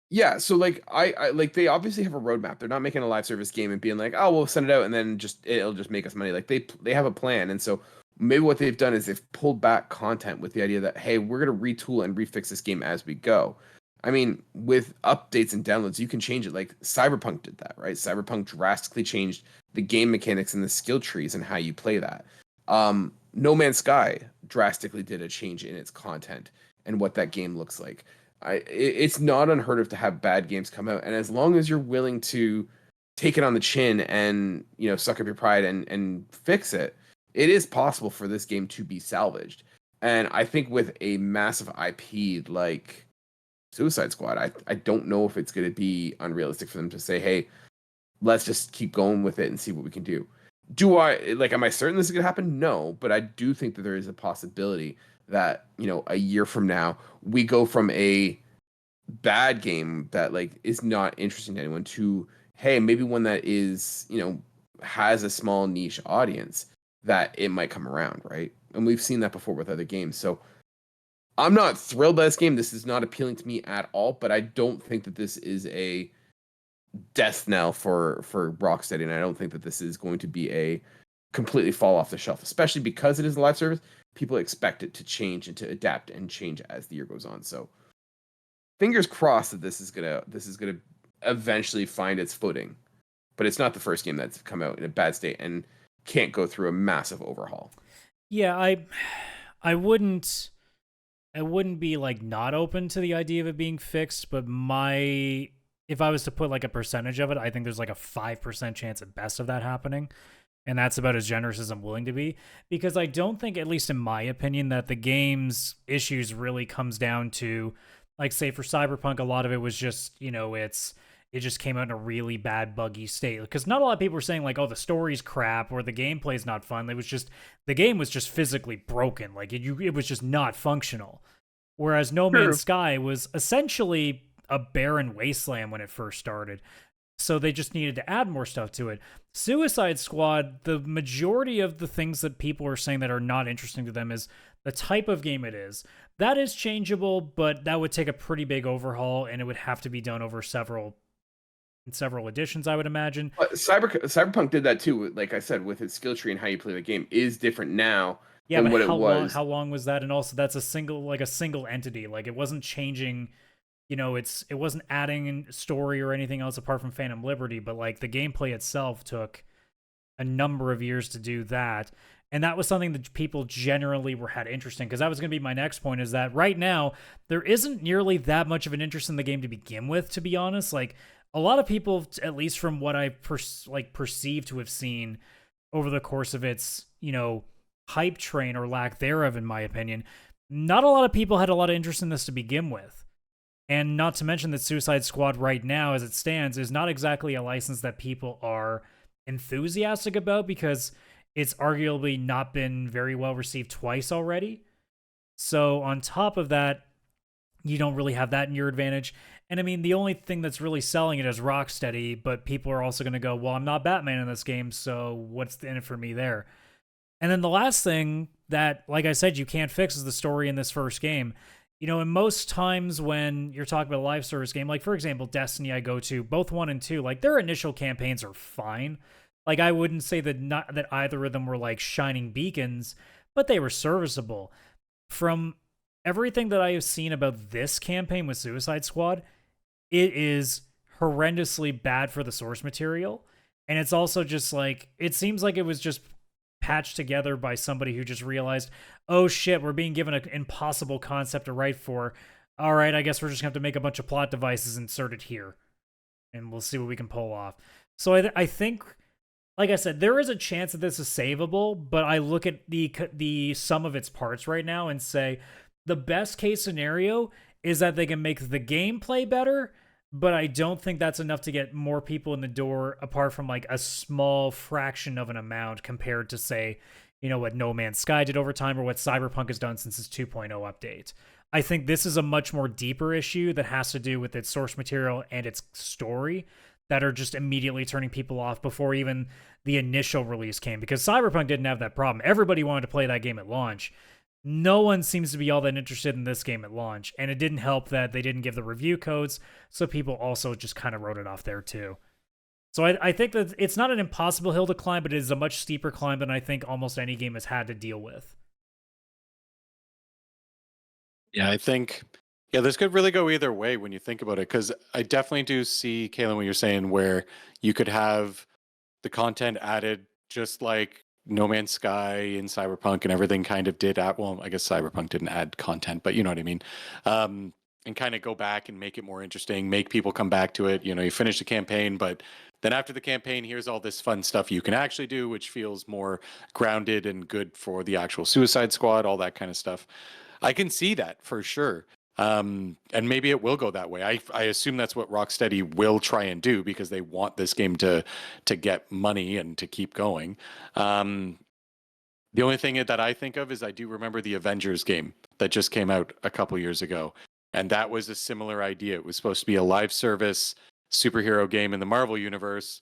Yeah, so like I like, they obviously have a roadmap. They're not making a live service game and being like, oh, we'll send it out and then it'll just make us money. Like they have a plan, and so maybe what they've done is they've pulled back content with the idea that, hey, we're gonna retool and refix this game as we go. I mean, with updates and downloads, you can change it. Like Cyberpunk did that, right? Cyberpunk drastically changed the game mechanics and the skill trees and how you play that. No Man's Sky drastically did a change in its content and what that game looks like. It's not unheard of to have bad games come out, and as long as you're willing to take it on the chin and suck up your pride and fix it, it is possible for this game to be salvaged. And I think with a massive IP like Suicide Squad, I don't know if it's going to be unrealistic for them to say, hey, let's just keep going with it and see what we can do. Am I certain this is going to happen? No, but I do think that there is a possibility that, a year from now, we go from a bad game that is not interesting to anyone to, hey, maybe one that is, has a small niche audience, that it might come around, right? And we've seen that before with other games. So I'm not thrilled by this game. This is not appealing to me at all, but I don't think that this is a death knell for Rocksteady, and I don't think that this is going to be a completely fall off the shelf, especially because it is a live service. People expect it to change and to adapt and change as the year goes on. So fingers crossed that this is gonna eventually find its footing. But it's not the first game that's come out in a bad state and can't go through a massive overhaul. Yeah, I wouldn't be not open to the idea of it being fixed, but if I was to put a percentage of it, I think there's a 5% chance at best of that happening. And that's about as generous as I'm willing to be, because I don't think, at least in my opinion, that the game's issues really comes down to, say for Cyberpunk, a lot of it was just, it just came out in a really bad, buggy state. Because not a lot of people were saying oh, the story's crap or the gameplay's not fun. The game was just physically broken. It was just not functional. Whereas No Man's Sky was essentially a barren wasteland when it first started. So they just needed to add more stuff to it. Suicide Squad, the majority of the things that people are saying that are not interesting to them is the type of game it is. That is changeable, but that would take a pretty big overhaul, and it would have to be done over several editions, I would imagine. But Cyberpunk did that too. Like I said, with its skill tree and how you play the game is different now than what it was. How long was that? And also, that's a single entity. It wasn't changing. It wasn't adding story or anything else apart from Phantom Liberty, but the gameplay itself took a number of years to do that. And that was something that people generally had interest in, because that was going to be my next point, is that right now there isn't nearly that much of an interest in the game to begin with, to be honest. A lot of people, at least from what I perceive to have seen over the course of its, hype train or lack thereof, in my opinion, not a lot of people had a lot of interest in this to begin with. And not to mention that Suicide Squad right now, as it stands, is not exactly a license that people are enthusiastic about, because it's arguably not been very well received twice already. So on top of that, you don't really have that in your advantage. And I mean, the only thing that's really selling it is Rocksteady, but people are also going to go, well, I'm not Batman in this game, so what's in it for me there? And then the last thing that, like I said, you can't fix is the story in this first game. And most times when you're talking about a live service game, for example, Destiny, I go to, both 1 and 2, their initial campaigns are fine. I wouldn't say that either of them were shining beacons, but they were serviceable. From everything that I have seen about this campaign with Suicide Squad, it is horrendously bad for the source material. And it's also just it seems like it was just patched together by somebody who just realized, oh shit, we're being given an impossible concept to write for. All right, I guess we're just going to have to make a bunch of plot devices and insert it here, and we'll see what we can pull off. So I think, like I said, there is a chance that this is savable, but I look at the sum of its parts right now and say the best case scenario is that they can make the gameplay better, but I don't think that's enough to get more people in the door, apart from a small fraction of an amount compared to, say, what No Man's Sky did over time or what Cyberpunk has done since its 2.0 update. I think this is a much more deeper issue that has to do with its source material and its story that are just immediately turning people off before even the initial release came, because Cyberpunk didn't have that problem. Everybody wanted to play that game at launch. No one seems to be all that interested in this game at launch, and it didn't help that they didn't give the review codes, so people also just kind of wrote it off there too. So I think that it's not an impossible hill to climb, but it is a much steeper climb than I think almost any game has had to deal with. Yeah, I think Yeah, this could really go either way when you think about it, because I definitely do see, Kaylan, what you're saying, where you could have the content added just like No Man's Sky and Cyberpunk and everything kind of did at, well, I guess Cyberpunk didn't add content, but you know what I mean. And kind of go back and make it more interesting, make people come back to it. You know, you finish the campaign, but then after the campaign, here's all this fun stuff you can actually do, which feels more grounded and good for the actual Suicide Squad, all that kind of stuff. I can see that for sure. And maybe it will go that way. I assume that's what Rocksteady will try and do because they want this game to get money and to keep going. The only thing that I think of is I do remember the Avengers game that just came out a couple years ago, and that was a similar idea. It was supposed to be a live service superhero game in the Marvel universe.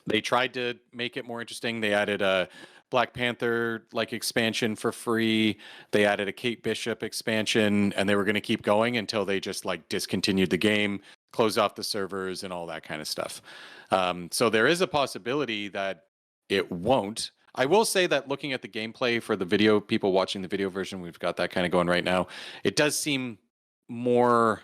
They tried to make it more interesting. They added a Black Panther like expansion for free. They added a Kate Bishop expansion, and they were going to keep going until they just like discontinued the game, closed off the servers, and all that kind of stuff. So there is a possibility that it won't. I will say that looking at the gameplay for the video, people watching the video version, we've got that kind of going right now. It does seem more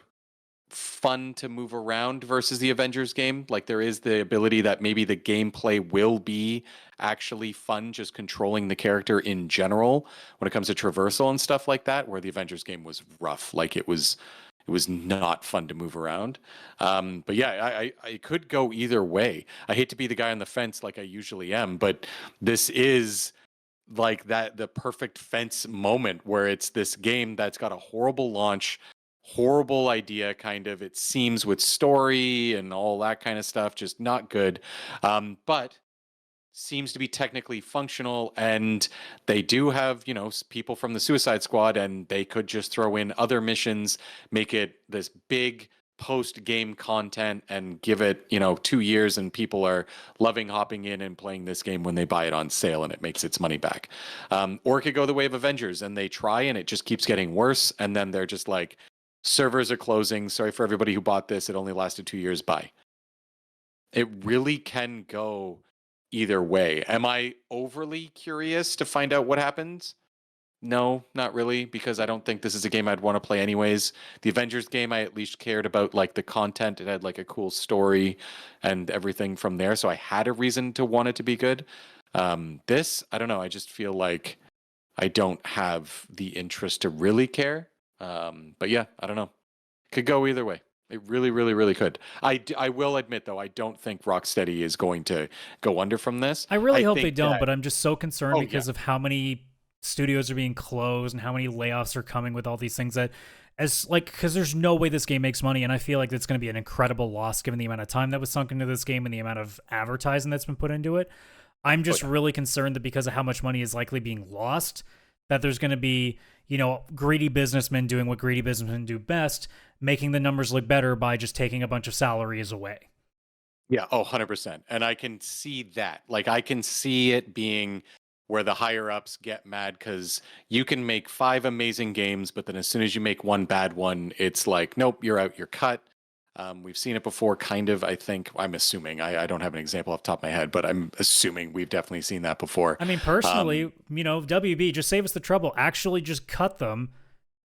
fun to move around versus the Avengers game. Like there is the ability that maybe the gameplay will be actually fun, just controlling the character in general when it comes to traversal and stuff like that, where the Avengers game was rough. Like it was not fun to move around. But yeah, I could go either way. I hate to be the guy on the fence like I usually am, but this is like that the perfect fence moment where it's this game that's got a horrible launch, horrible idea, kind of, it seems, with story and all that kind of stuff, just not good, but seems to be technically functional. And they do have, you know, people from the Suicide Squad, and they could just throw in other missions, make it this big post game content, and give it, you know, 2 years, and people are loving hopping in and playing this game when they buy it on sale, and it makes its money back. Or it could go the way of Avengers, and they try and it just keeps getting worse, and then they're just like, servers are closing. Sorry for everybody who bought this. It only lasted 2 years. Bye. It really can go either way. Am I overly curious to find out what happens? No, not really, because I don't think this is a game I'd want to play anyways. The Avengers game, I at least cared about like the content. It had like a cool story and everything from there. So I had a reason to want it to be good. This, I don't know. I just feel like I don't have the interest to really care. But yeah, I don't know. Could go either way. It really, really, really could. I will admit, though, I don't think Rocksteady is going to go under from this. I really hope they don't, but I'm just so concerned because of how many studios are being closed and how many layoffs are coming with all these things that, as like, because there's no way this game makes money, and I feel like it's going to be an incredible loss given the amount of time that was sunk into this game and the amount of advertising that's been put into it. I'm just really concerned that because of how much money is likely being lost, that there's going to be, you know, greedy businessmen doing what greedy businessmen do best, making the numbers look better by just taking a bunch of salaries away. Yeah, 100%. And I can see that. Like, I can see it being where the higher ups get mad because you can make 5 amazing games, but then as soon as you make one bad one, it's like, nope, you're out, you're cut. We've seen it before, kind of, I think. I'm assuming. I don't have an example off the top of my head, but I'm assuming we've definitely seen that before. I mean, personally, you know, WB, just save us the trouble. Actually, just cut them.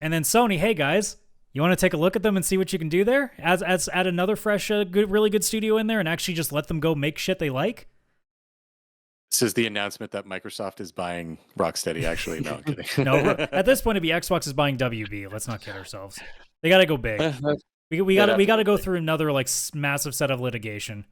And then Sony, hey, guys, you want to take a look at them and see what you can do there? Add another fresh, really good studio in there and actually just let them go make shit they like? This is the announcement that Microsoft is buying Rocksteady, actually. No, I'm kidding. No, at this point, it'd be Xbox is buying WB. Let's not kid ourselves. They got to go big. We got to go through another like massive set of litigation.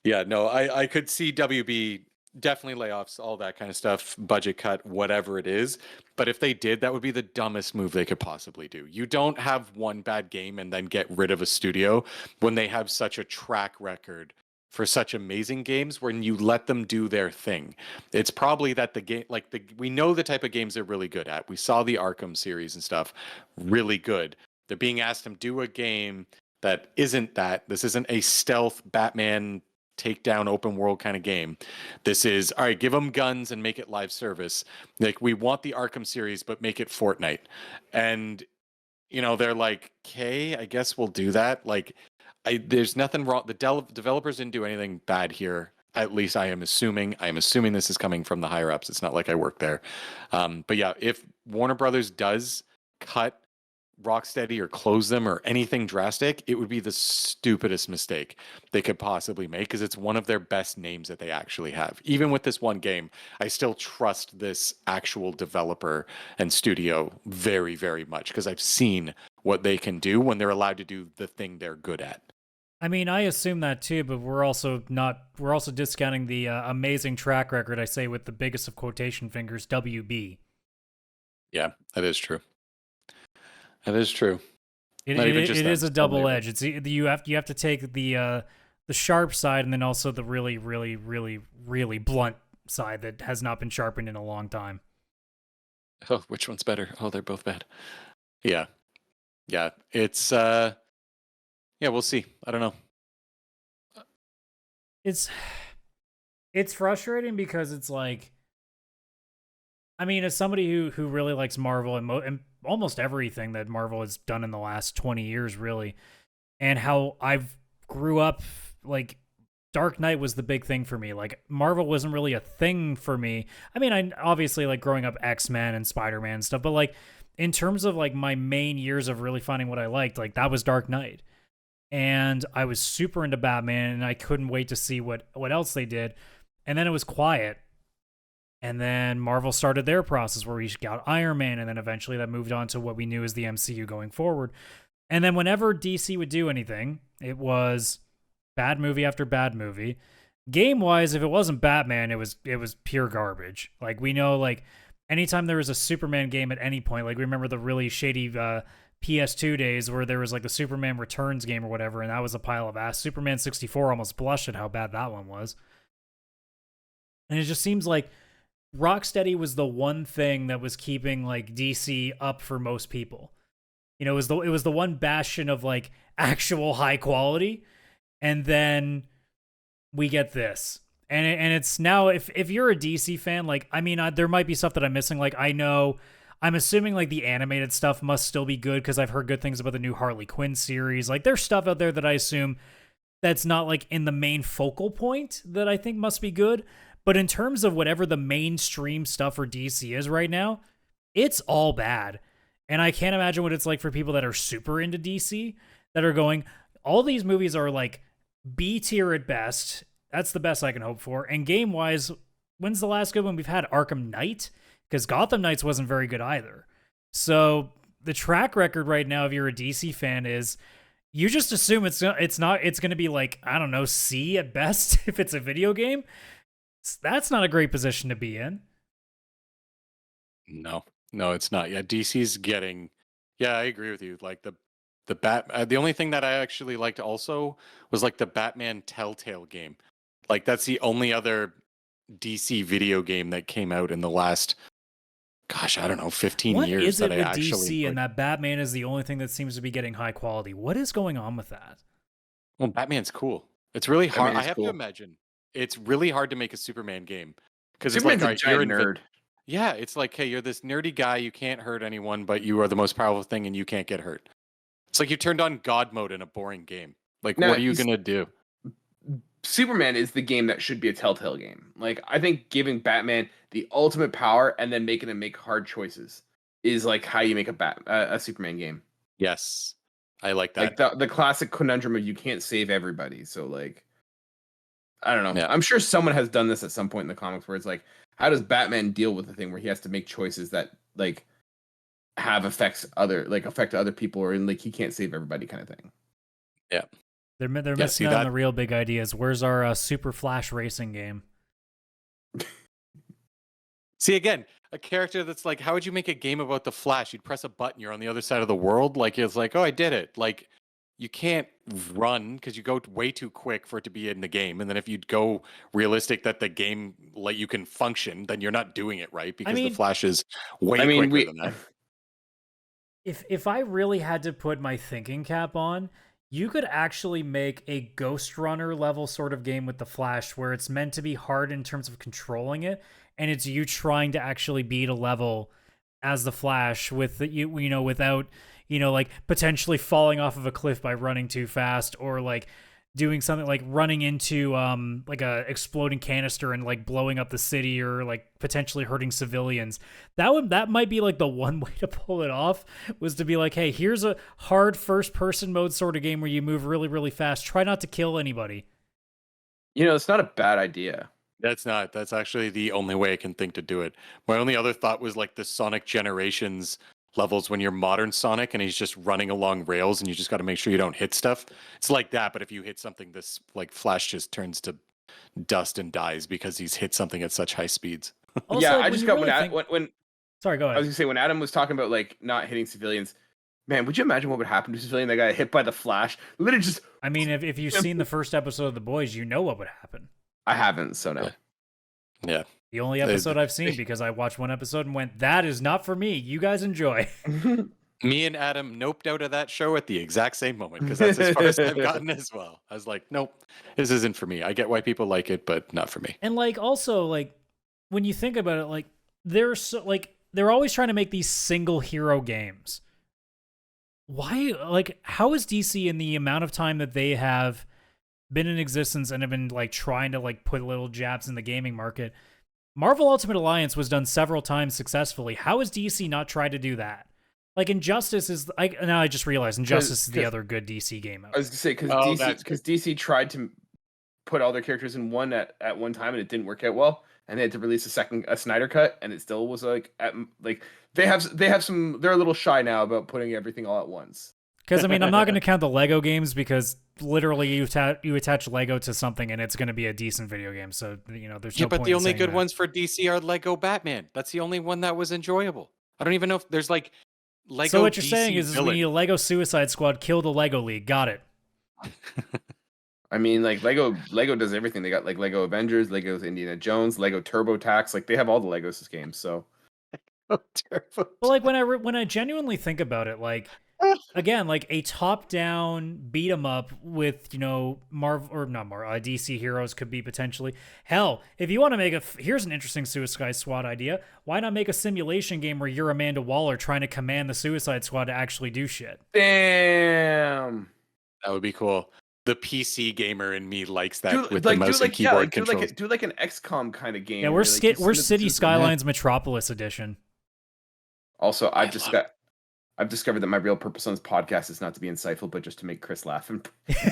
Yeah. No, I could see WB definitely layoffs, all that kind of stuff, budget cut, whatever it is. But if they did, that would be the dumbest move they could possibly do. You don't have one bad game and then get rid of a studio when they have such a track record for such amazing games when you let them do their thing. It's probably that the game, we know the type of games they're really good at. We saw the Arkham series and stuff, really good. They're being asked to do a game that isn't that. This isn't a stealth Batman takedown open world kind of game. This is, all right, give them guns and make it live service. Like, we want the Arkham series, but make it Fortnite. And, you know, they're like, okay, I guess we'll do that. Like, there's nothing wrong. The developers didn't do anything bad here. At least I am assuming. I am assuming this is coming from the higher ups. It's not like I work there. But yeah, if Warner Brothers does cut Rocksteady or close them or anything drastic, it would be the stupidest mistake they could possibly make, because it's one of their best names that they actually have. Even with this one game, I still trust this actual developer and studio very, very much, because I've seen what they can do when they're allowed to do the thing they're good at. I mean, I assume that too, but we're also discounting the amazing track record, I say with the biggest of quotation fingers, WB. Yeah, that is true. That is true. It is a double edge. It's you have to take the sharp side and then also the really, really, really, really blunt side that has not been sharpened in a long time. Oh, which one's better? Oh, they're both bad. Yeah. Yeah. It's yeah, we'll see. I don't know. It's frustrating because it's like, I mean, as somebody who really likes Marvel and almost everything that Marvel has done in the last 20 years, really, and how I've grew up, like, Dark Knight was the big thing for me. Like, Marvel wasn't really a thing for me. I mean, I obviously, like, growing up, X-Men and Spider-Man and stuff, but, like, in terms of, like, my main years of really finding what I liked, like, that was Dark Knight. And I was super into Batman, and I couldn't wait to see what else they did. And then it was quiet. And then Marvel started their process where we got Iron Man, and then eventually that moved on to what we knew as the MCU going forward. And then whenever DC would do anything, it was bad movie after bad movie. Game-wise, if it wasn't Batman, it was pure garbage. Like, we know, like, anytime there was a Superman game at any point, like, we remember the really shady PS2 days where there was, like, the Superman Returns game or whatever, and that was a pile of ass. Superman 64 almost blushed at how bad that one was. And it just seems like Rocksteady was the one thing that was keeping, like, DC up for most people. You know, it was the one bastion of, like, actual high quality, and then we get this. And it's now, if you're a DC fan, like, I mean, there might be stuff that I'm missing. Like, I'm assuming, like, the animated stuff must still be good because I've heard good things about the new Harley Quinn series. Like, there's stuff out there that I assume that's not, like, in the main focal point that I think must be good. But in terms of whatever the mainstream stuff for DC is right now, it's all bad. And I can't imagine what it's like for people that are super into DC, that are going, all these movies are, like, B tier at best. That's the best I can hope for. And game-wise, when's the last good one we've had? Arkham Knight? Because Gotham Knights wasn't very good either. So the track record right now, if you're a DC fan, is you just assume it's going to be like, I don't know, C at best if it's a video game. That's not a great position to be in. No, it's not. Yeah, DC's getting. Yeah, I agree with you. Like the only thing that I actually liked also was, like, the Batman Telltale game. Like, that's the only other DC video game that came out in the last, gosh, I don't know, 15 years. What is it that with I actually, DC like, and that Batman is the only thing that seems to be getting high quality? What is going on with that? Well, Batman's cool. It's really hard. I have cool. to imagine it's really hard to make a Superman game because it's Superman's like, a giant nerd. Yeah, it's like, hey, you're this nerdy guy. You can't hurt anyone, but you are the most powerful thing, and you can't get hurt. It's like you turned on God mode in a boring game. Like, Now, what are you gonna do? Superman is the game that should be a Telltale game. Like, I think giving Batman the ultimate power and then making him make hard choices is, like, how you make a Superman game. Yes, I like that. Like the classic conundrum of you can't save everybody. So, like, I don't know. Yeah. I'm sure someone has done this at some point in the comics where it's like, how does Batman deal with the thing where he has to make choices that, like, affect other people, or, like, he can't save everybody kind of thing. Yeah. They're missing out on the real big ideas. Where's our Super Flash racing game? See, again, a character that's like, how would you make a game about the Flash? You'd press a button, you're on the other side of the world. Like, it's like, oh, I did it. Like, you can't run because you go way too quick for it to be in the game. And then if you go realistic that the game, like, you can function, then you're not doing it right, because the Flash is way quicker than that. If I really had to put my thinking cap on, you could actually make a Ghost Runner level sort of game with the Flash where it's meant to be hard in terms of controlling it, and it's you trying to actually beat a level as the Flash with without, like, potentially falling off of a cliff by running too fast, or, like, doing something like running into like a exploding canister and like blowing up the city or like potentially hurting civilians. That might be like the one way to pull it off, was to be like, hey, here's a hard first person mode sort of game where you move really, really fast. Try not to kill anybody. It's not a bad idea. That's actually the only way I can think to do it. My only other thought was like the Sonic Generations levels when you're modern Sonic and he's just running along rails and you just got to make sure you don't hit stuff. It's like that, but if you hit something, this like Flash just turns to dust and dies because he's hit something at such high speeds. Also, Yeah, like, I just got when Sorry, go I was ahead. gonna say when Adam was talking about like not hitting civilians. Man, would you imagine what would happen to a civilian that got hit by the Flash? Literally just. I mean, if you've seen the first episode of The Boys, you know what would happen. I haven't, so no. Yeah. The only episode I've seen, because I watched one episode and went, that is not for me. You guys enjoy. Me and Adam noped out of that show at the exact same moment because that's as far as I've gotten as well. I was like, nope, this isn't for me. I get why people like it, but not for me. And like also like when you think about it, like they're always trying to make these single hero games. Why? Like, how is DC in the amount of time that they have been in existence and have been like trying to like put little jabs in the gaming market? Marvel Ultimate Alliance was done several times successfully. How has DC not tried to do that? Like Injustice is now I just realized Injustice is the other good DC game out. I was gonna say because DC tried to put all their characters in one at one time and it didn't work out well, and they had to release a Snyder cut, and it still was like they're a little shy now about putting everything all at once. Because I mean, I'm not going to count the Lego games because literally you attach Lego to something and it's going to be a decent video game. So there's no point. But the only good that. ones for DC are Lego Batman. That's the only one that was enjoyable. I don't even know if there's like Lego. So what you're DC saying is we need a Lego Suicide Squad, kill the Lego League. Got it. I mean, like Lego does everything. They got like Lego Avengers, Lego's Indiana Jones, Lego TurboTax. Like they have all the Legos games. So, well, like when I genuinely think about it, like again, like a top-down beat 'em up with Marvel or not Marvel, DC heroes could be potentially. Hell, if you want to make here's an interesting Suicide Squad idea. Why not make a simulation game where you're Amanda Waller trying to command the Suicide Squad to actually do shit? Damn, that would be cool. The PC gamer in me likes that with the mouse and keyboard controls. Do like an XCOM kind of game. Yeah, we're City Skylines Metropolis edition. Also, I've discovered that my real purpose on this podcast is not to be insightful, but just to make Chris laugh and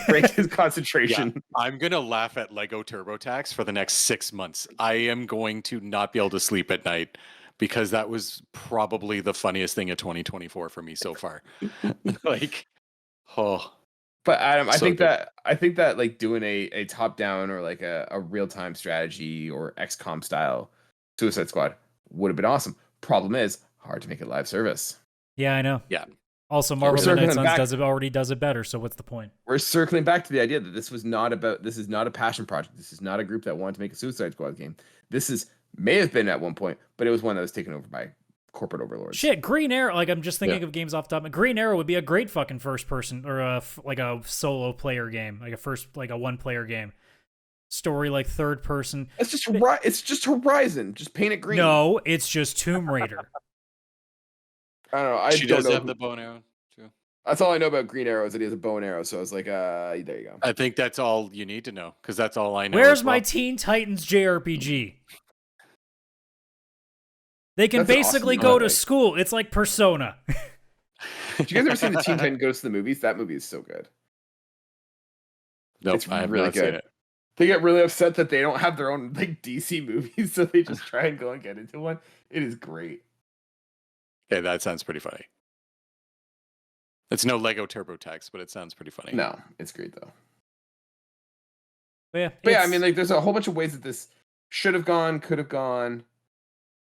break his concentration. Yeah, I'm going to laugh at Lego TurboTax for the next 6 months. I am going to not be able to sleep at night because that was probably the funniest thing of 2024 for me so far. But Adam, I think that like doing a top down or like a real time strategy or XCOM style Suicide Squad would have been awesome. Problem is, hard to make it live service. Yeah, I know. Yeah. Also, Marvel Midnight Suns already does it better. So what's the point? We're circling back to the idea that this is not a passion project. This is not a group that wanted to make a Suicide Squad game. May have been at one point, but it was one that was taken over by corporate overlords. Shit, Green Arrow. Like I'm just thinking of games off the top. Green Arrow would be a great fucking first person or like a solo player game, like a one player game. Story like third person. It's just Horizon. Just paint it green. No, it's just Tomb Raider. I don't know. She does have the bow and arrow too. That's all I know about Green Arrow is that he has a bow and arrow. So I was like, there you go. I think that's all you need to know because that's all I know. Where's my Teen Titans JRPG? They can basically go to school. It's like Persona. Did you guys ever see the Teen Titans Goes to the Movies? That movie is so good. Nope, it's I have really not good. seen it. They get really upset that they don't have their own like DC movies, so they just try and go and get into one. It is great. Okay, that sounds pretty funny. It's no Lego TurboTax, but it sounds pretty funny. No, it's great though. But yeah, I mean, like, there's a whole bunch of ways that this should have gone, could have gone,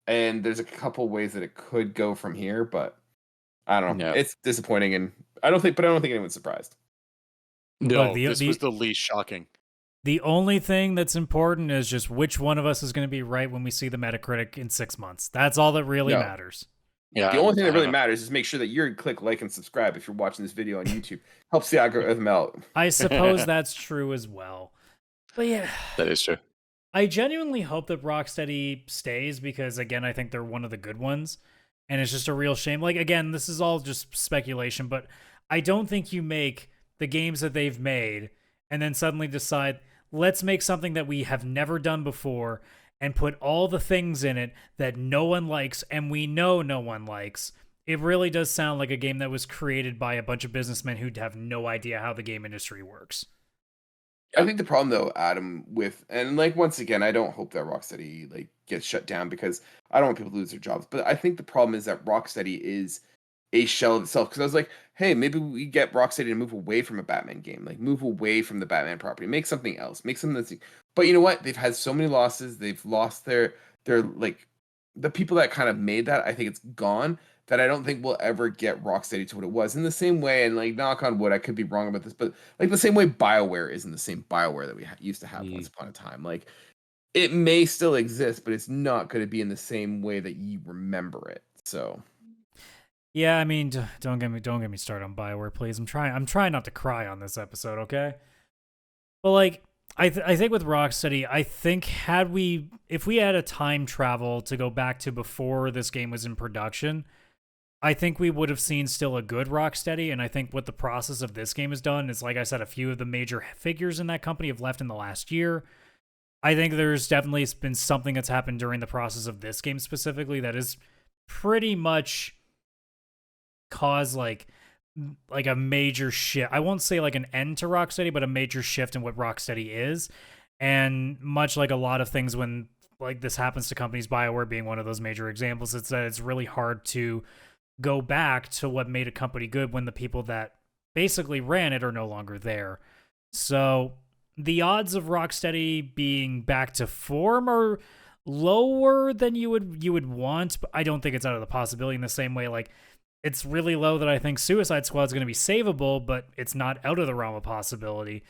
and there's a couple ways that it could go from here. But I don't know. Yeah. It's disappointing, and I don't think anyone's surprised. No, this was the least shocking. The only thing that's important is just which one of us is going to be right when we see the Metacritic in 6 months. That's all that really matters. Yeah, the only thing that really matters is make sure that you click like and subscribe if you're watching this video on YouTube. Helps the algorithm out. I suppose that's true as well. But yeah. That is true. I genuinely hope that Rocksteady stays because, again, I think they're one of the good ones. And it's just a real shame. Like, again, this is all just speculation, but I don't think you make the games that they've made and then suddenly decide, let's make something that we have never done before and put all the things in it that no one likes and we know no one likes. It really does sound like a game that was created by a bunch of businessmen who have no idea how the game industry works. I think the problem though, Adam, and like once again, I don't hope that Rocksteady like gets shut down because I don't want people to lose their jobs. But I think the problem is that Rocksteady is a shell of itself. Because I was like, hey, maybe we get Rocksteady to move away from a Batman game, like move away from the Batman property, make something else, make something that's. But you know what? They've had so many losses. They've lost their like the people that kind of made that. I think it's gone. That I don't think we'll ever get Rocksteady to what it was. In the same way, and like knock on wood, I could be wrong about this, but like the same way BioWare isn't the same BioWare that we used to have once upon a time. Like it may still exist, but it's not going to be in the same way that you remember it. So yeah, I mean, don't get me started on BioWare, please. I'm trying not to cry on this episode, okay? But like I think with Rocksteady, I think if we had a time travel to go back to before this game was in production, I think we would have seen still a good Rocksteady, and I think what the process of this game has done is, like I said, a few of the major figures in that company have left in the last year. I think there's definitely been something that's happened during the process of this game specifically that is pretty much caused like a major shift. I won't say like an end to Rocksteady, but a major shift in what Rocksteady is. And much like a lot of things when like this happens to companies, BioWare being one of those major examples, it's that it's really hard to go back to what made a company good when the people that basically ran it are no longer there. So the odds of Rocksteady being back to form are lower than you would want, but I don't think it's out of the possibility in the same way. Like it's really low that I think Suicide Squad is going to be savable, but it's not out of the realm of possibility.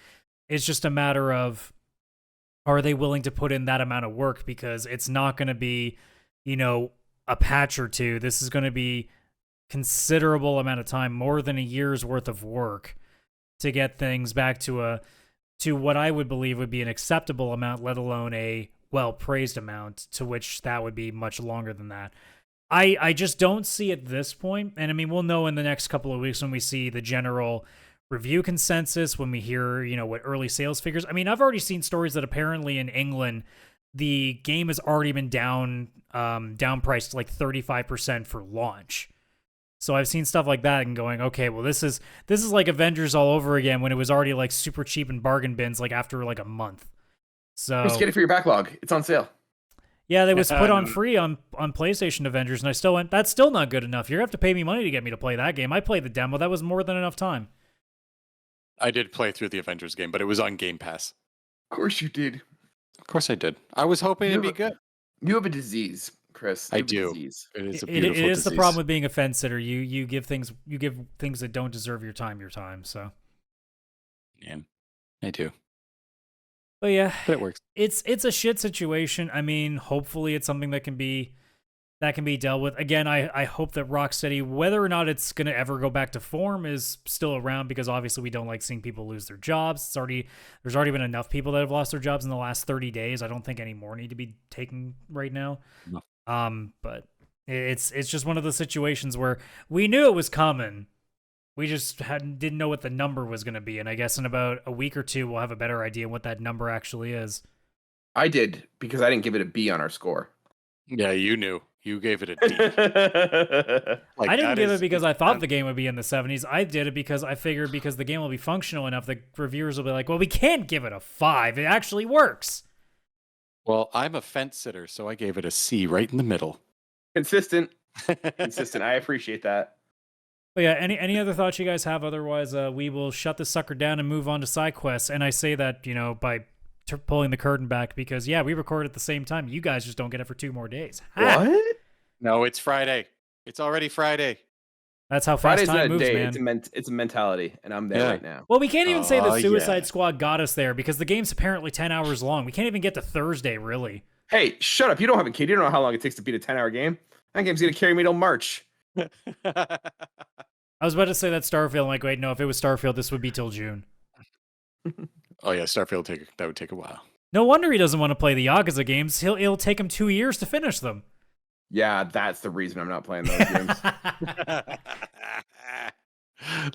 It's just a matter of, are they willing to put in that amount of work? Because it's not going to be, a patch or two. This is going to be considerable amount of time, more than a year's worth of work to get things back to what I would believe would be an acceptable amount, let alone a well-praised amount, to which that would be much longer than that. I just don't see at this point, and I mean, we'll know in the next couple of weeks when we see the general review consensus, when we hear, what early sales figures. I mean, I've already seen stories that apparently in England, the game has already been downpriced like 35% for launch. So I've seen stuff like that and going, okay, well, this is like Avengers all over again when it was already like super cheap in bargain bins like after like a month. So just get it for your backlog. It's on sale. Yeah, they was put on free on PlayStation Avengers, and I still went, that's still not good enough. You're going to have to pay me money to get me to play that game. I played the demo. That was more than enough time. I did play through the Avengers game, but it was on Game Pass. Of course you did. Of course I did. I was hoping it'd be good. You have a disease, Chris. I do. Disease. It is a It beautiful is disease. the problem with being a fence sitter. You give things that don't deserve your time. So. Yeah, I do. But yeah, but it works. It's a shit situation. I mean, hopefully it's something that can be dealt with. Again, I hope that Rocksteady, whether or not it's going to ever go back to form, is still around, because obviously we don't like seeing people lose their jobs. There's already been enough people that have lost their jobs in the last 30 days. I don't think any more need to be taken right now. No. But it's just one of those situations where we knew it was coming. We just didn't know what the number was going to be, and I guess in about a week or two we'll have a better idea what that number actually is. I did, because I didn't give it a B on our score. Yeah, you knew. You gave it a D. I didn't give it because I thought the game would be in the 70s. I did it because I figured because the game will be functional enough, the reviewers will be like, well, we can't give it a 5. It actually works. Well, I'm a fence sitter, so I gave it a C right in the middle. Consistent. I appreciate that. But yeah, any other thoughts you guys have? Otherwise, we will shut this sucker down and move on to side quests. And I say that, by pulling the curtain back, because yeah, we record at the same time. You guys just don't get it for 2 more days. What? No, it's Friday. It's already Friday. That's how fast Friday's time not a moves, day. man. It's a mentality, and I'm there right now. Well, we can't even say that Suicide yeah. Squad got us there, because the game's apparently 10 hours long. We can't even get to Thursday, really. Hey, shut up. You don't have a kid. You don't know how long it takes to beat a 10-hour game. That game's going to carry me till March. I was about to say that Starfield. I'm like, wait, no, if it was Starfield, this would be till June. Oh, yeah, Starfield that would take a while. No wonder he doesn't want to play the Yakuza games. It'll take him 2 years to finish them. Yeah, that's the reason I'm not playing those games.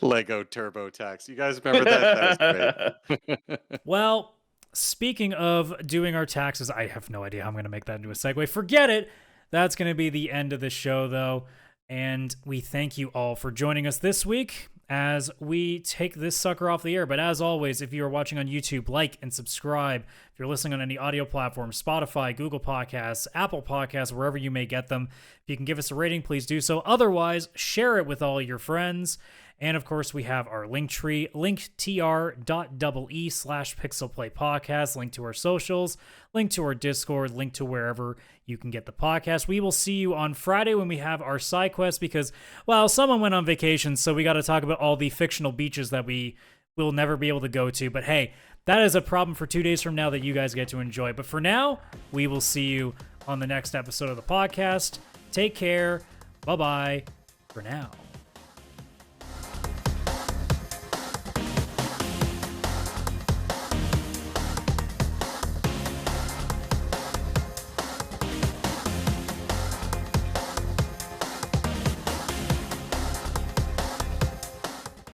Lego TurboTax. You guys remember that? That was great. Well, speaking of doing our taxes, I have no idea how I'm going to make that into a segue. Forget it. That's going to be the end of the show, though. And we thank you all for joining us this week as we take this sucker off the air. But as always, if you are watching on YouTube, like and subscribe. If you're listening on any audio platform, Spotify, Google Podcasts, Apple Podcasts, wherever you may get them, if you can give us a rating, please do so. Otherwise, share it with all your friends. And of course, we have our link tree, linktr.ee/pixelplaypodcast, link to our socials, link to our Discord, link to wherever you can get the podcast. We will see you on Friday when we have our side quest because, well, someone went on vacation, so we got to talk about all the fictional beaches that we will never be able to go to. But hey, that is a problem for 2 days from now that you guys get to enjoy. But for now, we will see you on the next episode of the podcast. Take care. Bye-bye for now.